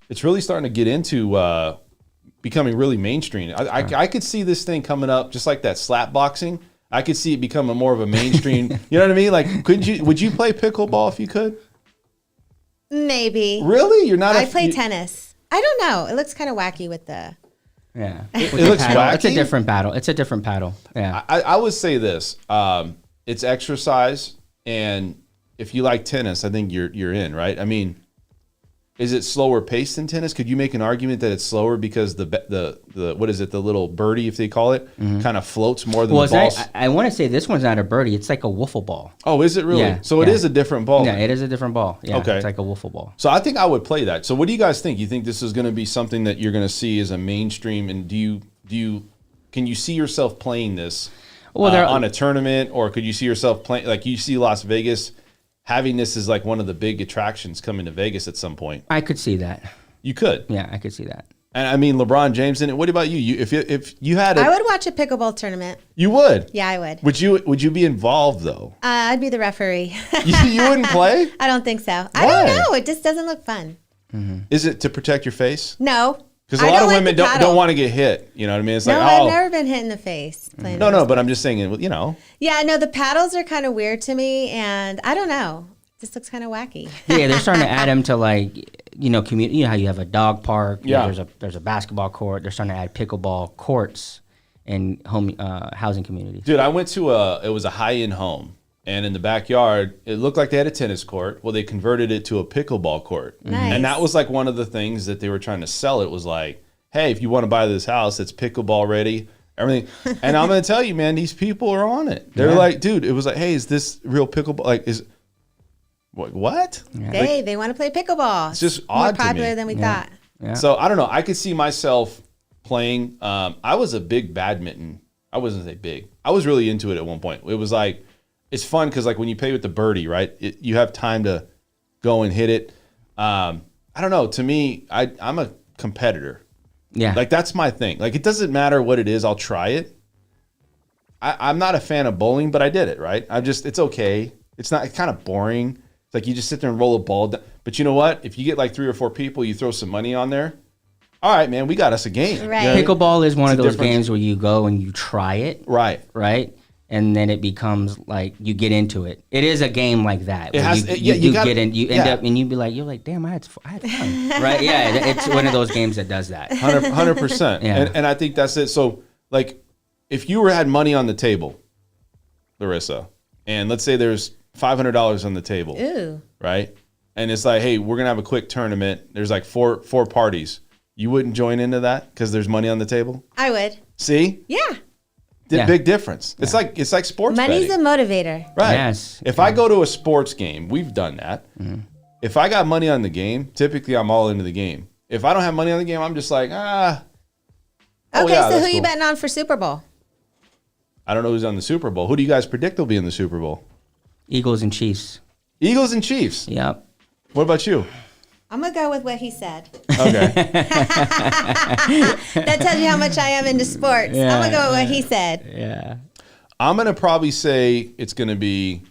it's really starting to get into becoming really mainstream. I could see this thing coming up just like that slap boxing. I could see it becoming more of a mainstream. You know what I mean? Like, would you play pickleball if you could? Maybe. Really? You're not. I play tennis. I don't know. It looks kind of wacky with the. Yeah, it looks wacky. It's a different paddle. It's a different paddle. Yeah. I would say this. It's exercise, and if you like tennis, I think you're in, right? I mean, is it slower paced than tennis? Could you make an argument that it's slower because the what is it, the little birdie, if they call it, kind of floats more than the ball? I want to say this one's not a birdie. It's like a wiffle ball. Oh, is it really? Yeah, so it is a different ball. Yeah, it is a different ball. Yeah, okay. It's like a wiffle ball. So I think I would play that. So what do you guys think? You think this is going to be something that you're going to see as a mainstream? And can you see yourself playing this on a tournament, or could you see yourself playing, like you see Las Vegas having this as like one of the big attractions coming to Vegas at some point? I could see that. You could? Yeah, I could see that. And I mean, LeBron James in it. What about you? If you had I would watch a pickleball tournament. You would? Yeah, I would. Would you be involved though? I'd be the referee. You wouldn't play? I don't think so. Why? I don't know. It just doesn't look fun. Mm-hmm. Is it to protect your face? No. Because a lot of women don't want to get hit. You know what I mean? It's like, I've never been hit in the face. No, but I'm just saying, you know. Yeah, no, the paddles are kind of weird to me, and I don't know. This looks kind of wacky. Yeah, they're starting to add them to, like, community. You know how you have a dog park. Yeah. There's a basketball court. They're starting to add pickleball courts in housing communities. Dude, I went to it was a high-end home, and in the backyard, it looked like they had a tennis court. Well, they converted it to a pickleball court. Nice. And that was like one of the things that they were trying to sell. It was like, hey, if you want to buy this house, it's pickleball ready, everything. And I'm going to tell you, man, these people are on it. They're like, dude, it was like, hey, is this real pickleball? Like, what? Yeah. They want to play pickleball. It's just odd more popular to me. than we thought. Yeah. So I don't know. I could see myself playing. I was a big badminton. I wasn't say big. I was really into it at one point. It was like, it's fun because like when you play with the birdie, right? You have time to go and hit it. I don't know. To me, I'm a competitor. Yeah. Like that's my thing. Like it doesn't matter what it is. I'll try it. I'm not a fan of bowling, but I did it, right? It's okay. It's kind of boring. It's like you just sit there and roll a ball. But you know what? If you get like 3 or 4 people, you throw some money on there. All right, man, we got us a game. Right. You know Pickleball is one of those games where you go and you try it. Right. Right. And then it becomes like you get into it. It is a game like that. It has. You end up and you're like, damn, I had fun. Right? Yeah. It's one of those games that does that. 100%. Yeah. And I think that's it. So like, if you had money on the table, Larissa, and let's say there's $500 on the table. Ooh. Right? And it's like, hey, we're gonna have a quick tournament. There's like four parties. You wouldn't join into that because there's money on the table? I would. See? Yeah. Big difference. It's like sports Money's betting. a motivator. Right. Yes. If I go to a sports game, we've done that. Mm-hmm. If I got money on the game, typically I'm all into the game. If I don't have money on the game, I'm just like, Okay, yeah, so who cool. you betting on for Super Bowl? I don't know who's on the Super Bowl. Who do you guys predict will be in the Super Bowl? Eagles and Chiefs. Eagles and Chiefs. Yep. What about you? I'm going to go with what he said. Okay. That tells you how much I am into sports. Yeah. I'm going to go with what he said. Yeah. I'm going to probably say it's going to be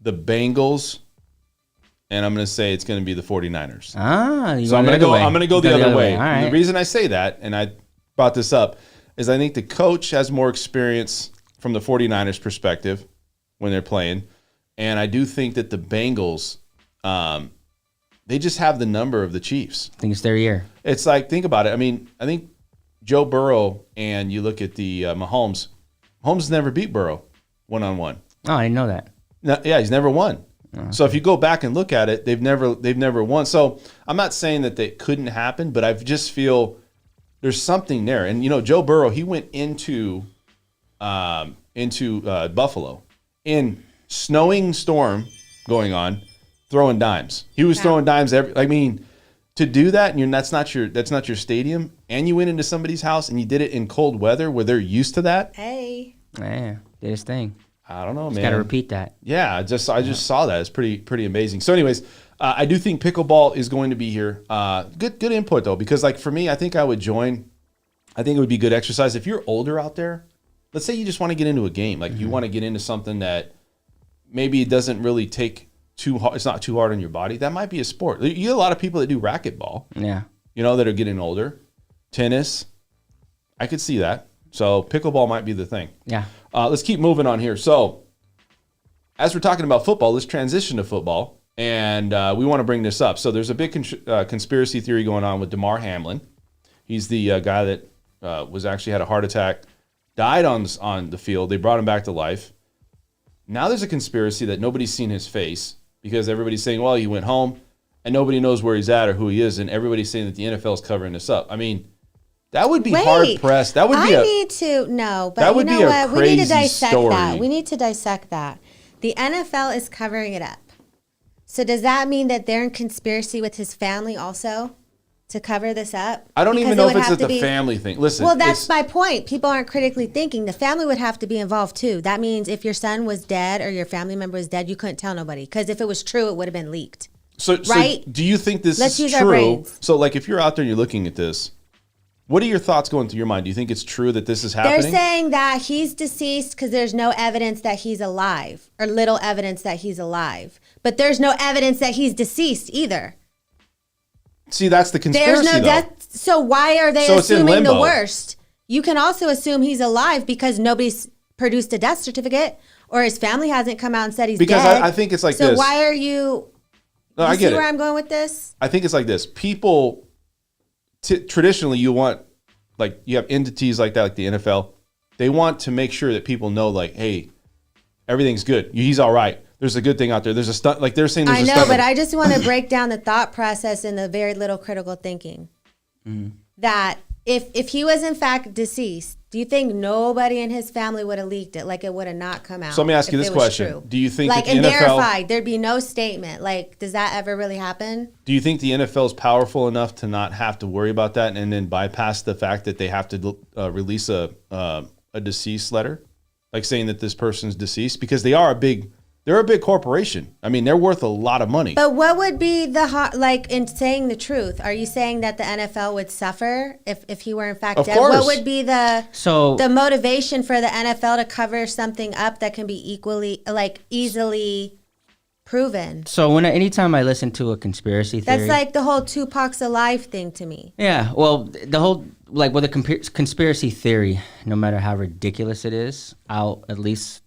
the Bengals, and I'm going to say it's going to be the 49ers. So I'm going to go the other way. All right. The reason I say that, and I brought this up, is I think the coach has more experience from the 49ers perspective when they're playing. And I do think that the Bengals, they just have the number of the Chiefs. I think it's their year. It's like, think about it. I mean, I think Joe Burrow, and you look at the Mahomes never beat Burrow one-on-one. Oh, I didn't know that. No, yeah, he's never won. So if you go back and look at it, they've never won. So I'm not saying that they couldn't happen, but I just feel there's something there. And Joe Burrow, he went into Buffalo in snowing storm going on, throwing dimes. He was throwing dimes to do that, and that's not your stadium, and you went into somebody's house and you did it in cold weather where they're used to that. Hey. Yeah, did his thing. I don't know, man. Got to repeat that. Yeah, I just saw that. It's pretty amazing. So anyways, I do think pickleball is going to be here. Good input though, because like for me, I think I would join. I think it would be good exercise if you're older out there. Let's say you just want to get into a game, like you want to get into something that maybe it doesn't really take too hard. It's not too hard on your body. That might be a sport. You get a lot of people that do racquetball. Yeah. That are getting older. Tennis. I could see that. So pickleball might be the thing. Yeah. Let's keep moving on here. So as we're talking about football, let's transition to football. And we want to bring this up. So there's a big conspiracy theory going on with Damar Hamlin. He's the guy that was actually had a heart attack, died on the field. They brought him back to life. Now there's a conspiracy that nobody's seen his face because everybody's saying, well, he went home and nobody knows where he's at or who he is. And everybody's saying that the NFL is covering this up. I mean, that would be hard pressed. That would be but you know what? We need to dissect that. We need to dissect that. The NFL is covering it up. So does that mean that they're in conspiracy with his family also to cover this up? I don't even know if it's the family thing. Listen. Well, that's my point. People aren't critically thinking. The family would have to be involved too. That means if your son was dead or your family member was dead, you couldn't tell nobody. Because if it was true, it would have been leaked. So do you think this is our true? brains. So like if you're out there and you're looking at this, what are your thoughts going through your mind? Do you think it's true that this is happening? They're saying that he's deceased because there's no evidence that he's alive or little evidence that he's alive. But there's no evidence that he's deceased either. See, that's the conspiracy, There's no death. So why are they assuming the worst? You can also assume he's alive because nobody's produced a death certificate or his family hasn't come out and said he's dead. Because I think it's like this. So why are you... No, I get it. See where I'm going with this? I think it's like this. People... traditionally, you want, like, you have entities like that, like the NFL. They want to make sure that people know, like, hey, everything's good. He's all right. There's a good thing out there. There's a stunt, like they're saying. There's a stunt. I know, but I just want to break down the thought process and the very little critical thinking. That if he was in fact deceased, do you think nobody in his family would have leaked it? Like it would have not come out. So let me ask you this question: true? Do you think like that the and NFL, verified, there'd be no statement? Like, does that ever really happen? Do you think the NFL is powerful enough to not have to worry about that and then bypass the fact that they have to release a deceased letter, like saying that this person's deceased because they're a big corporation. I mean, they're worth a lot of money. But what would be in saying the truth? Are you saying that the NFL would suffer if he were in fact dead? Course. What would be the motivation for the NFL to cover something up that can be easily proven? So anytime I listen to a conspiracy theory, that's like the whole Tupac's alive thing to me. Yeah, well, the whole with a conspiracy theory, no matter how ridiculous it is, I'll at least,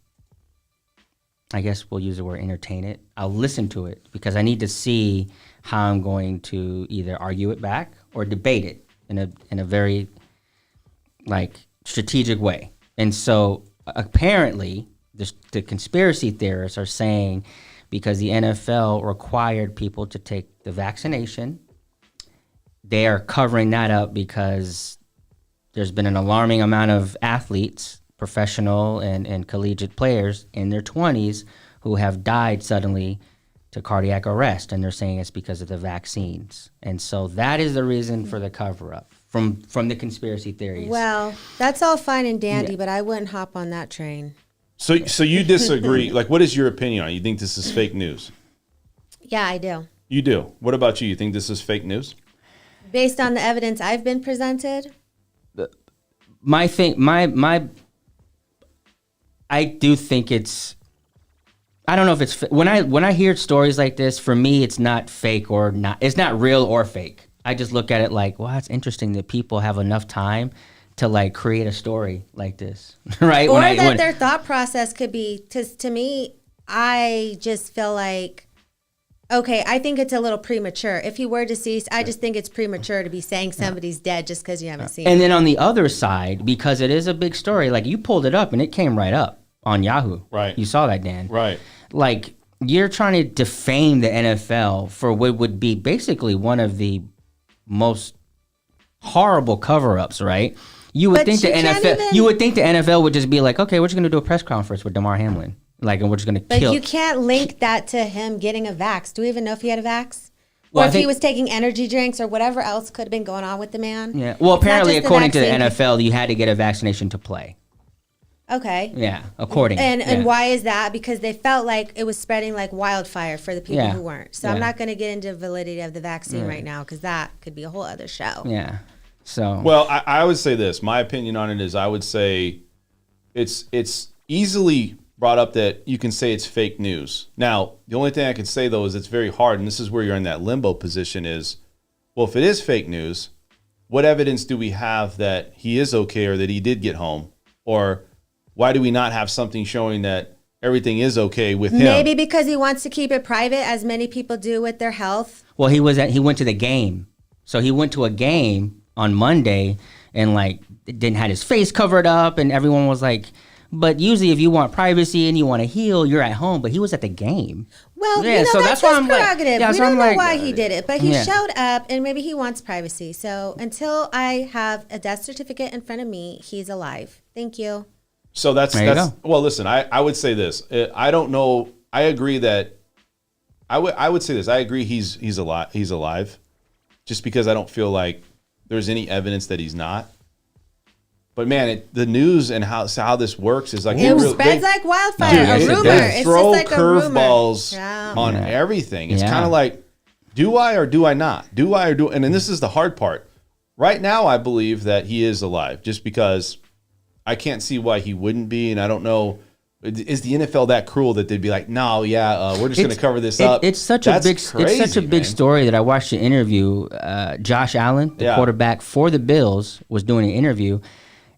I guess we'll use the word entertain it. I'll listen to it because I need to see how I'm going to either argue it back or debate it in a very strategic way. And so apparently the conspiracy theorists are saying because the NFL required people to take the vaccination, they are covering that up because there's been an alarming amount of athletes, professional and collegiate players in their 20s who have died suddenly to cardiac arrest, and they're saying it's because of the vaccines. And so that is the reason for the cover-up from the conspiracy theories. Well, that's all fine and dandy, but I wouldn't hop on that train. So you disagree? Like, what is your opinion on it? You think this is fake news? Yeah, I do. You do. What about you? You think this is fake news? Based on the evidence I've been presented? I do think it's, I don't know if it's, when I hear stories like this, for me, it's not fake or not, it's not real or fake. I just look at it like, well, it's interesting that people have enough time to create a story like this, right? Or their thought process could be, to me, I just feel like, okay, I think it's a little premature. If he were deceased, I just think it's premature to be saying somebody's dead just because you haven't seen it. And then on the other side, because it is a big story, you pulled it up and it came right up on Yahoo. Right. You saw that, Dan. Right. You're trying to defame the NFL for what would be basically one of the most horrible cover-ups, right? You would think the NFL would just be like, okay, we're just going to do a press conference with Damar Hamlin. And we're just going to kill. But you can't link that to him getting a vax. Do we even know if he had a vax? Or if he was taking energy drinks or whatever else could have been going on with the man? Yeah. Well, apparently, according to the NFL, you had to get a vaccination to play. Okay. Yeah, according. And why is that? Because they felt like it was spreading like wildfire for the people who weren't. So I'm not going to get into validity of the vaccine right now because that could be a whole other show. Yeah. So. Well, I would say this. My opinion on it is I would say it's easily brought up that you can say it's fake news. Now, the only thing I can say, though, is it's very hard, and this is where you're in that limbo position is, well, if it is fake news, what evidence do we have that he is okay or that he did get home? Or why do we not have something showing that everything is okay with him? Maybe because he wants to keep it private, as many people do with their health. Well, he went to the game. So he went to a game on Monday and like didn't had his face covered up, and everyone was like, but usually if you want privacy and you want to heal, you're at home. But he was at the game. Well, yeah, so that's his prerogative. Like, we don't know why he did it, but he showed up, and maybe he wants privacy. So until I have a death certificate in front of me, he's alive. Thank you. So that's well, listen, I would say this. I don't know. I agree that I would say this. I agree he's alive, just because I don't feel like there's any evidence that he's not. But man, the news and how this works is like it spreads like wildfire. Dude, a rumor. They throw it's just like curveballs on everything. It's kind of like, do I or do I not? Do I or do? And then this is the hard part. Right now, I believe that he is alive, just because I can't see why he wouldn't be, and I don't know. Is the NFL that cruel that they'd be like, no, we're just going to cover this up? It's such a big story that I watched an interview. Josh Allen, the quarterback for the Bills, was doing an interview.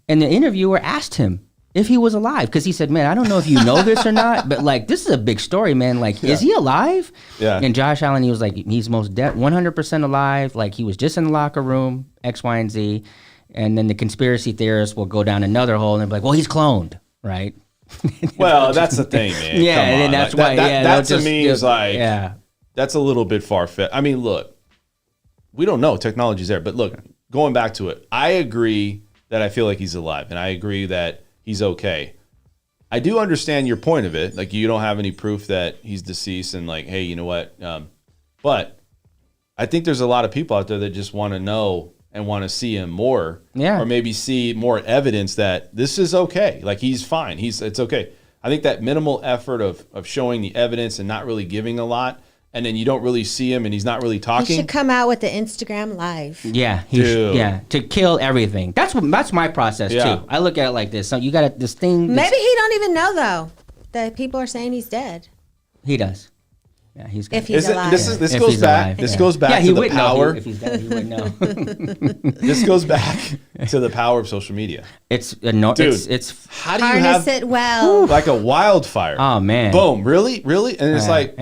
And the interviewer asked him if he was alive, because he said, man, I don't know if you know this or not, but like, this is a big story, man. Like, is he alive? Yeah. And Josh Allen, he was like, he's most 100% alive. Like, he was just in the locker room, X, Y, and Z. And then the conspiracy theorists will go down another hole and they'll be like, well, he's cloned, right? Well, that's the thing, man. Yeah, come on. And that's like, why. That to me is like, that's a little bit far-fetched. I mean, look, we don't know. Technology's there. But look, going back to it, I agree that I feel like he's alive, and I agree that he's okay. I do understand your point of it. Like, you don't have any proof that he's deceased, and like, hey, you know what? But I think there's a lot of people out there that just want to know and want to see him more, or maybe see more evidence that this is okay. Like, he's fine. It's okay. I think that minimal effort of showing the evidence and not really giving a lot, and then you don't really see him and he's not really talking. He should come out with the Instagram live. Yeah, to kill everything. That's my process too. I look at it like this. So you got this thing. Maybe he don't even know though that people are saying he's dead. He does. Yeah, he's if he's alive. This goes back. This goes back to the power. If he's dead, he would know. This goes back to the power of social media. It's how do you harness it well, like a wildfire? Oh man! Boom! Really? And it's like,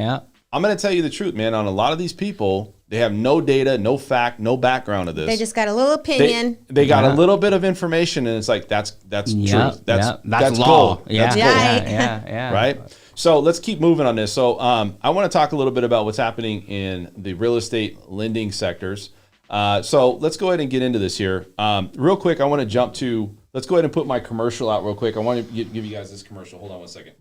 I'm going to tell you the truth, man. On a lot of these people, they have no data, no fact, no background of this. They just got a little opinion. They got a little bit of information, and it's like that's truth. That's law. Gold. That's gold. Yeah. Right. So let's keep moving on this. So I want to talk a little bit about what's happening in the real estate lending sectors. So let's go ahead and get into this here. Real quick, I want to jump to. Let's go ahead and put my commercial out real quick. I want to give you guys this commercial. Hold on one second.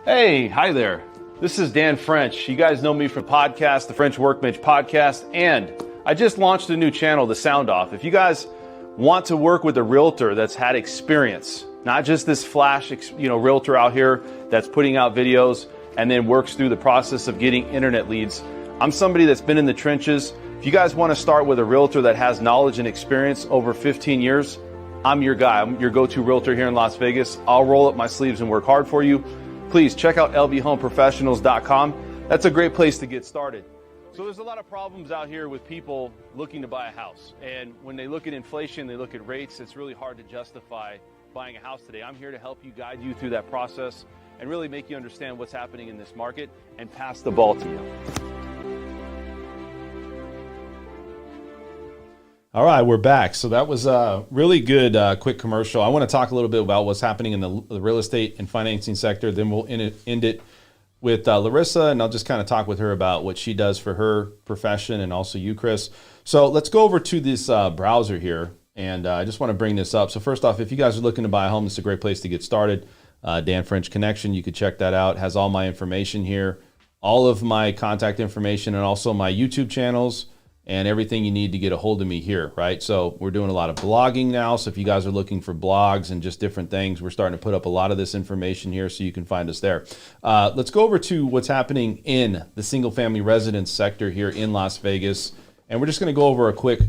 Hey, hi there. This is Dan French. You guys know me from podcast, the French Workbench podcast, and I just launched a new channel, The Sound Off. If you guys want to work with a realtor that's had experience, not just this flash, realtor out here that's putting out videos and then works through the process of getting internet leads. I'm somebody that's been in the trenches. If you guys want to start with a realtor that has knowledge and experience over 15 years, I'm your guy. I'm your go-to realtor here in Las Vegas. I'll roll up my sleeves and work hard for you. Please check out lbhomeprofessionals.com. That's a great place to get started. So there's a lot of problems out here with people looking to buy a house. And when they look at inflation, they look at rates, it's really hard to justify buying a house today. I'm here to help you, guide you through that process, and really make you understand what's happening in this market and pass the ball to you. All right, we're back. So that was a really good quick commercial. I want to talk a little bit about what's happening in the real estate and financing sector. Then we'll end it with Larissa, and I'll just kind of talk with her about what she does for her profession, and also you, Chris. So let's go over to this browser here, and I just want to bring this up. So first off, if you guys are looking to buy a home, it's a great place to get started. Dan French Connection, you could check that out. It has all my information here, all of my contact information, and also my YouTube channels and everything you need to get a hold of me here, right? So we're doing a lot of blogging now. So if you guys are looking for blogs and just different things, we're starting to put up a lot of this information here so you can find us there. Let's go over to what's happening in the single family residence sector here in Las Vegas. And we're just going to go over a quick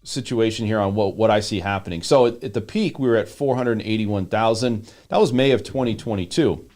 situation here on what I see happening. So at the peak, we were at 481,000. That was May of 2022.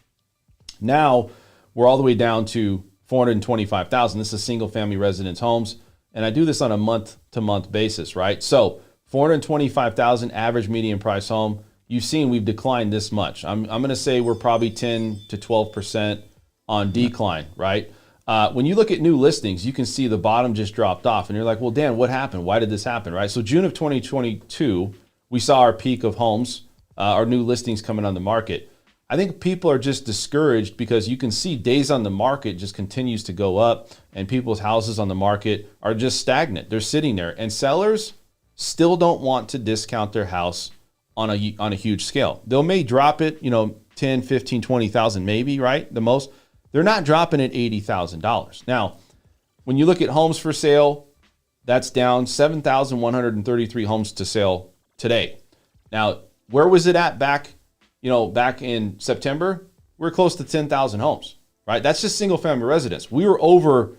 Now we're all the way down to 425,000. This is single family residence homes. And I do this on a month-to-month basis, right? So 425,000 average median price home. You've seen we've declined this much. I'm going to say we're probably 10 to 12% on decline, right? When you look at new listings, you can see the bottom just dropped off. And you're like, well, Dan, what happened? Why did this happen, right? So June of 2022, we saw our peak of homes, our new listings coming on the market. I think people are just discouraged because you can see days on the market just continues to go up and people's houses on the market are just stagnant. They're sitting there and sellers still don't want to discount their house on a huge scale. They may drop it, 10, 15, 20,000 maybe, right? The most. They're not dropping it $80,000. Now, when you look at homes for sale, that's down 7,133 homes to sale today. Now, where was it at back in September? We were close to 10,000 homes, right? That's just single family residence. We were over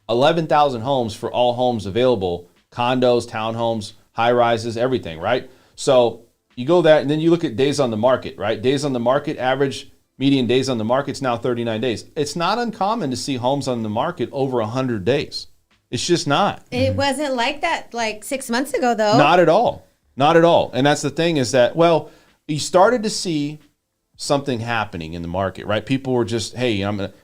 11,000 homes for all homes available, condos, townhomes, high rises, everything, right? So you go that, and then you look at days on the market, right? Days on the market, average median days on the market is now 39 days. It's not uncommon to see homes on the market over 100 days. It's just not. It wasn't like that like 6 months ago, though. Not at all. Not at all. And that's the thing is that, well, you started to see something happening in the market, right? People were just, hey, I'm going to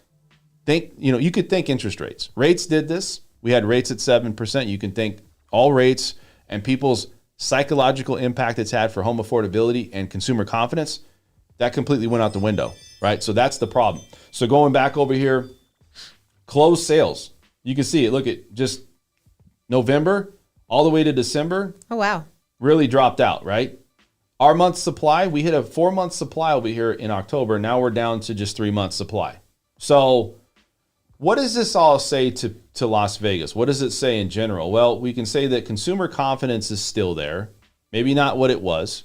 think, you could think interest rates. Rates did this. We had rates at 7%. You can think all rates and people's psychological impact it's had for home affordability and consumer confidence, that completely went out the window, right? So that's the problem. So going back over here, closed sales. You can see it. Look at just November all the way to December. Oh, wow. Really dropped out, right? Our month supply, we hit a 4-month supply over here in October. Now we're down to just 3 months supply. So what does this all say to Las Vegas? What does it say in general? Well, we can say that consumer confidence is still there. Maybe not what it was.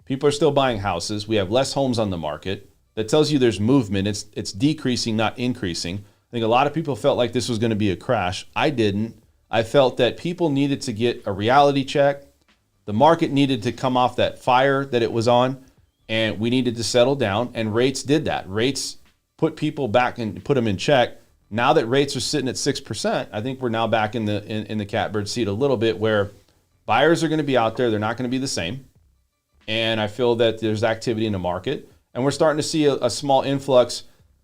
People are still buying houses. We have less homes on the market. That tells you there's movement. It's decreasing, not increasing. I think a lot of people felt like this was going to be a crash. I didn't. I felt that people needed to get a reality check. The market needed to come off that fire that it was on, and we needed to settle down, and rates did that. Rates put people back and put them in check. Now that rates are sitting at 6%, I think we're now back in the catbird seat a little bit where buyers are going to be out there. They're not going to be the same. And I feel that there's activity in the market, and we're starting to see a small influx.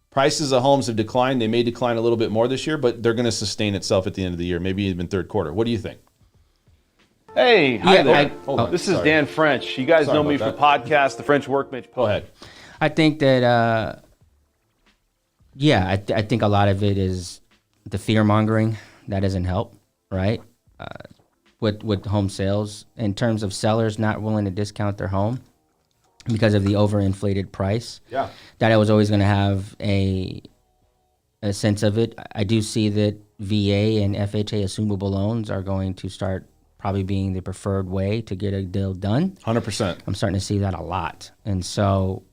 Prices of homes have declined. They may decline a little bit more this year, but they're going to sustain itself at the end of the year, maybe even third quarter. What do you think? Hey, hi there. This is sorry. Dan French. You guys Sorry know me about for that. podcast, The French Workbench. Go ahead. I think that, I think a lot of it is the fear mongering. That doesn't help, right? With home sales, in terms of sellers not willing to discount their home because of the overinflated price. Yeah. That I was always going to have a sense of it. I do see that VA and FHA assumable loans are going to start probably being the preferred way to get a deal done. 100%. I'm starting to see that a lot. And so,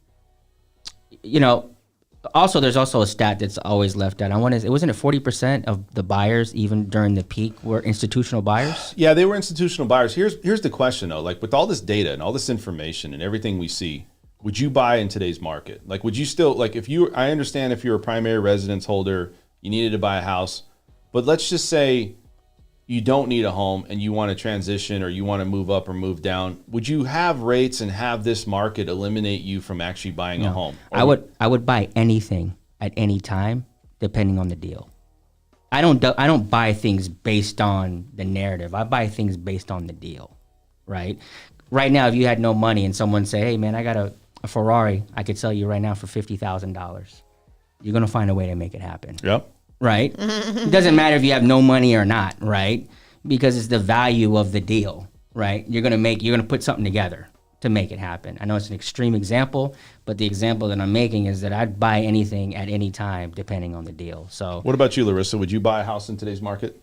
also there's also a stat that's always left out. Wasn't it 40% of the buyers, even during the peak, were institutional buyers? Yeah, they were institutional buyers. Here's the question though. Like with all this data and all this information and everything we see, would you buy in today's market? Like would you still, I understand if you're a primary residence holder, you needed to buy a house, but let's just say you don't need a home and you want to transition or you want to move up or move down, would you have rates and have this market eliminate you from actually buying a home? I would buy anything at any time, depending on the deal. I don't buy things based on the narrative. I buy things based on the deal, right? Right now, if you had no money and someone say, hey man, I got a Ferrari I could sell you right now for $50,000, you're going to find a way to make it happen. Yep. Right? It doesn't matter if you have no money or not, right? Because it's the value of the deal, right? You're gonna put something together to make it happen. I know it's an extreme example, but the example that I'm making is that I'd buy anything at any time depending on the deal. So what about you, Larissa? Would you buy a house in today's market?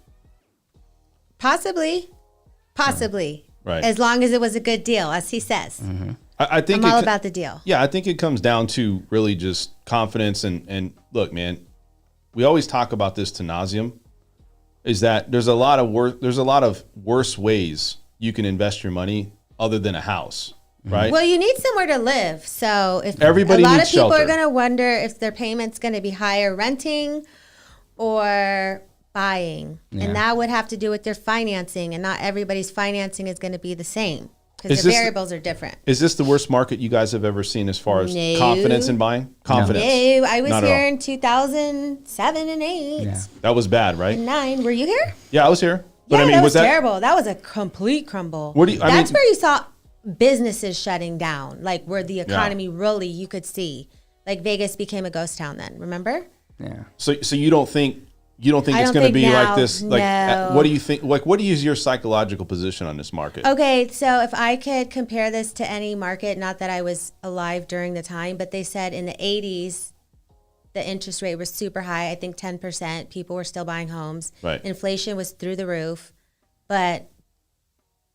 Possibly. Right. As long as it was a good deal, as he says. Mm-hmm. I think I'm all about the deal. Yeah, I think it comes down to really just confidence and look, man, we always talk about this to nauseum, is that there's a lot of worse ways you can invest your money other than a house, right? Well, you need somewhere to live. So if Everybody a lot needs of people shelter. are going to wonder if their payment's going to be higher renting or buying. Yeah. And that would have to do with their financing, and not everybody's financing is going to be the same because Is the this- variables are different. Is this the worst market you guys have ever seen as far as No. confidence in buying? Confidence. No, I was Not at here all. in 2007 and 8 Yeah. That was bad, right? and 9. Were you here? Yeah, I was here. But Yeah, I mean, that was was that terrible. That was a complete crumble. What do you- I That's mean- where you saw businesses shutting down, like where the economy really, you could see. Like Vegas became a ghost town then, remember? Yeah. So you don't think I it's don't going to think be now, like this? Like, no. what do you think? Like, what is your psychological position on this market? Okay, so if I could compare this to any market, not that I was alive during the time, but they said in the 80s, the interest rate was super high. I think 10%. People were still buying homes. Right. Inflation was through the roof, but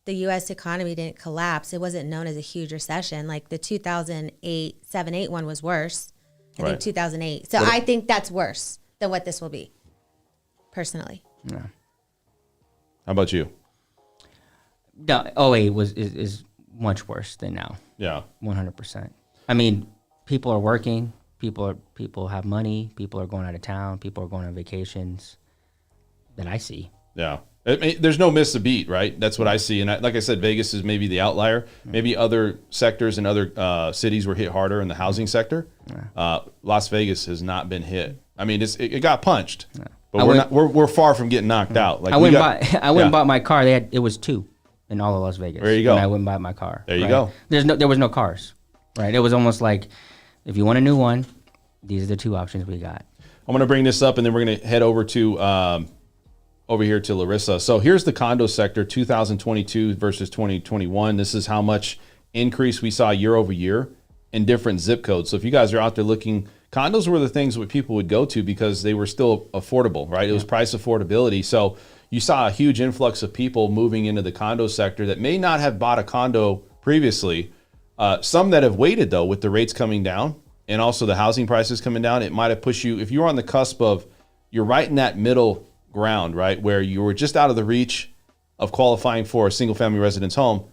the U.S. economy didn't collapse. It wasn't known as a huge recession. Like the 2008, 7-8 one was worse. I Right. think 2008. So I think that's worse than what this will be, personally. Yeah. How about you? No, 08 is much worse than now. Yeah. 100%. I mean, people are working. People have money. People are going out of town. People are going on vacations. That I see. Yeah. There's no miss a beat, right? That's what I see. And like I said, Vegas is maybe the outlier. Maybe other sectors and other cities were hit harder in the housing sector. Las Vegas has not been hit. I mean, it got punched, but we're far from getting knocked out. Like I went and bought my car. It was 2 in all of Las Vegas. There you go. And I went and bought my car. There you go. There was no cars, right? It was almost like, if you want a new one, these are the 2 options we got. I'm going to bring this up, and then we're going to head over to over here to Larissa. So here's the condo sector, 2022 versus 2021. This is how much increase we saw year over year in different zip codes. So if you guys are out there looking, condos were the things that people would go to because they were still affordable, right? It was price affordability. So you saw a huge influx of people moving into the condo sector that may not have bought a condo previously. Some that have waited, though, with the rates coming down and also the housing prices coming down, it might have pushed you, if you're on the cusp of, you're right in that middle ground, right, where you were just out of the reach of qualifying for a single family residence home.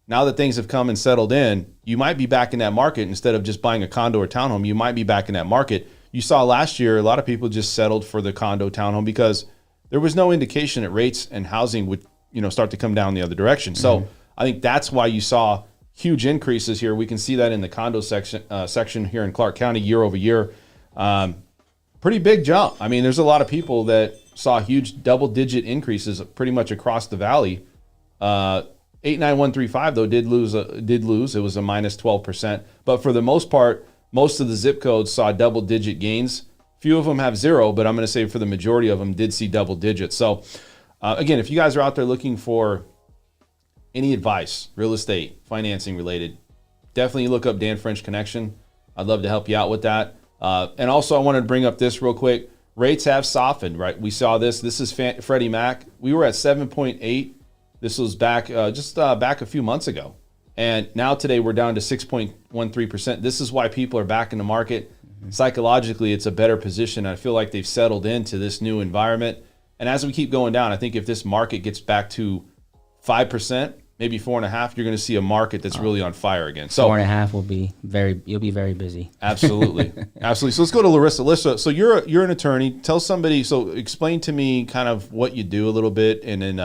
Now that things have come and settled in, you might be back in that market. Instead of just buying a condo or townhome, you might be back in that market. You saw last year, a lot of people just settled for the condo townhome because there was no indication that rates and housing would, start to come down the other direction. So I think that's why you saw huge increases here. We can see that in the condo section here in Clark County year over year. Pretty big jump. I mean, there's a lot of people that saw huge double-digit increases pretty much across the valley. 89135 though did lose. It was a minus 12%. But for the most part, most of the zip codes saw double-digit gains. Few of them have 0, but I'm going to say for the majority of them did see double digits. So again, if you guys are out there looking for any advice, real estate, financing related, definitely look up Dan French Connection. I'd love to help you out with that. And also, I wanted to bring up this real quick. Rates have softened, right? We saw this. This is Freddie Mac. We were at 7.8. This was back back a few months ago. And now today we're down to 6.13%. This is why people are back in the market. Psychologically, it's a better position. I feel like they've settled into this new environment. And as we keep going down, I think if this market gets back to 5%, maybe 4.5%, you're going to see a market that's really on fire again. So 4.5 will be you'll be very busy. Absolutely. Absolutely. So let's go to Larissa. Larissa, so you're an attorney. Tell somebody, so explain to me kind of what you do a little bit, and then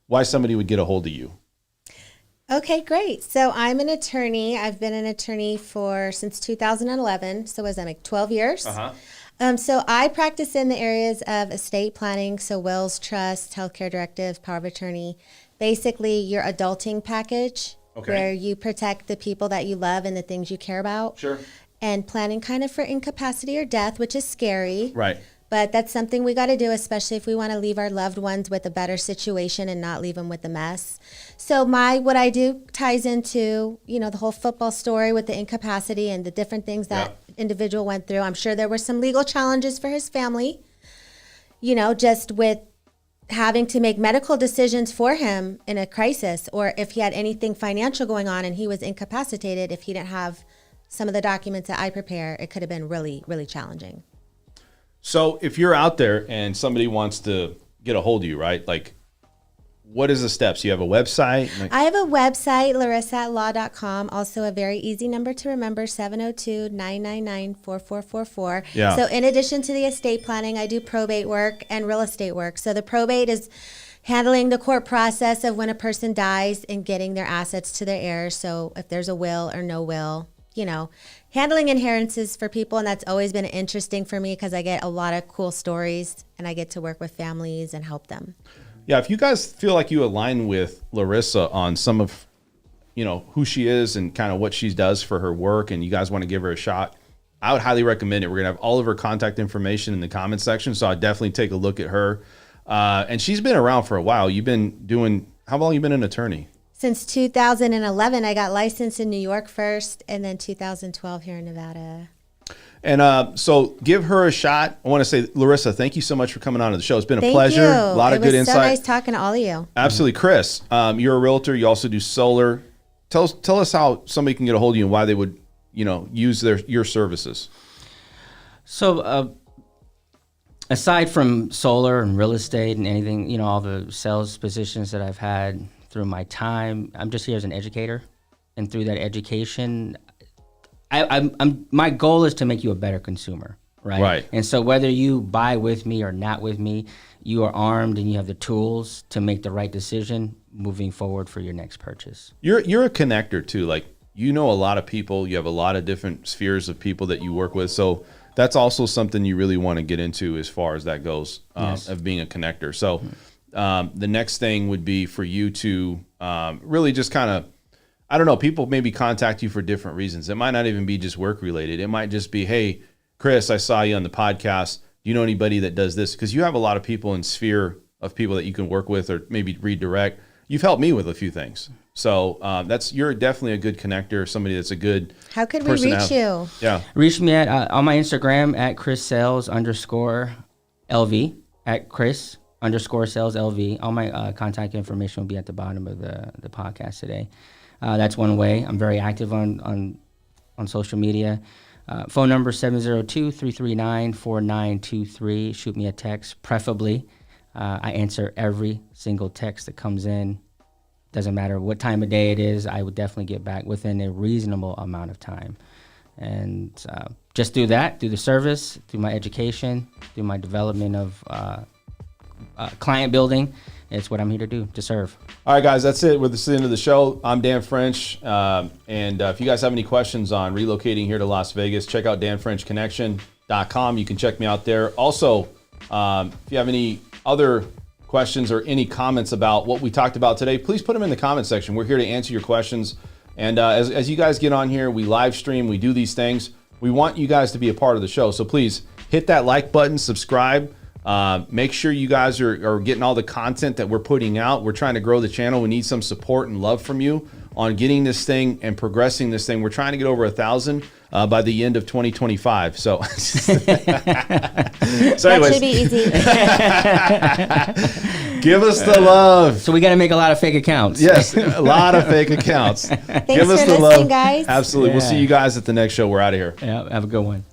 why somebody would get a hold of you. Okay, great. So I'm an attorney. I've been an attorney since 2011. So was that like 12 years? So I practice in the areas of estate planning, so wills, trusts, healthcare directives, power of attorney, basically your adulting package, where you protect the people that you love and the things you care about. Sure. And planning kind of for incapacity or death, which is scary. Right. But that's something we got to do, especially if we want to leave our loved ones with a better situation and not leave them with a mess. So what I do ties into, the whole football story with the incapacity and the different things that individual went through. I'm sure there were some legal challenges for his family, just with having to make medical decisions for him in a crisis, or if he had anything financial going on and he was incapacitated, if he didn't have some of the documents that I prepare, it could have been really, really challenging. So if you're out there and somebody wants to get a hold of you, right? Like, what is the steps? You have a website? I have a website, larissaatlaw.com. Also a very easy number to remember, 702-999-4444. Yeah. So in addition to the estate planning, I do probate work and real estate work. So the probate is handling the court process of when a person dies and getting their assets to their heirs. So if there's a will or no will, you know, handling inheritances for people. And that's always been interesting for me because I get a lot of cool stories and I get to work with families and help them. Yeah, if you guys feel like you align with Larissa on some of, you know, who she is and kind of what she does for her work, and you guys want to give her a shot, I would highly recommend it. We're going to have all of her contact information in the comment section, so I'd definitely take a look at her. And she's been around for a while. You've been doing, how long have you been an attorney? Since 2011, I got licensed in New York first, and then 2012 here in Nevada. And so give her a shot. I want to say, Larissa, thank you so much for coming on to the show. It's been a Thank pleasure. you. A lot of good insight. It was so nice talking to all of you. Absolutely. Chris, you're a realtor. You also do solar. Tell us how somebody can get a hold of you and why they would, you know, use your services. So aside from solar and real estate and anything, you know, all the sales positions that I've had through my time, I'm just here as an educator. And through that education, my goal is to make you a better consumer, right? Right. And so whether you buy with me or not with me, you are armed and you have the tools to make the right decision moving forward for your next purchase. You're a connector too. Like, you know a lot of people. You have a lot of different spheres of people that you work with. So that's also something you really want to get into as far as that goes, Yes. of being a connector. So the next thing would be for you to really just kind of, I don't know, people maybe contact you for different reasons. It might not even be just work related. It might just be, hey, Chris, I saw you on the podcast. Do you know anybody that does this? Because you have a lot of people in sphere of people that you can work with or maybe redirect. You've helped me with a few things. So you're definitely a good connector, somebody that's a good How could we reach you? Yeah. Reach me at on my Instagram at @ChrisSales_LV, at @Chris_SalesLV. All my contact information will be at the bottom of the podcast today. That's one way. I'm very active on social media. Phone number 702-339-4923. Shoot me a text, preferably. I answer every single text that comes in. Doesn't matter what time of day it is. I would definitely get back within a reasonable amount of time. And just do that, through the service, through my education, through my development of client building. It's what I'm here to do, to serve. All right, guys, that's it. This is the end of the show. I'm Dan French. And if you guys have any questions on relocating here to Las Vegas, check out danfrenchconnection.com. You can check me out there. Also, if you have any other questions or any comments about what we talked about today, please put them in the comment section. We're here to answer your questions. And as you guys get on here, we live stream, we do these things. We want you guys to be a part of the show. So please hit that like button, subscribe. Make sure you guys are getting all the content that we're putting out. We're trying to grow the channel. We need some support and love from you on getting this thing and progressing this thing. We're trying to get over 1,000 by the end of 2025. So, That should be easy. give us the love. So we got to make a lot of fake accounts. Yes, a lot of fake accounts. Thanks Give us for the listening, love. guys. Absolutely. Yeah. We'll see you guys at the next show. We're out of here. Yeah, have a good one.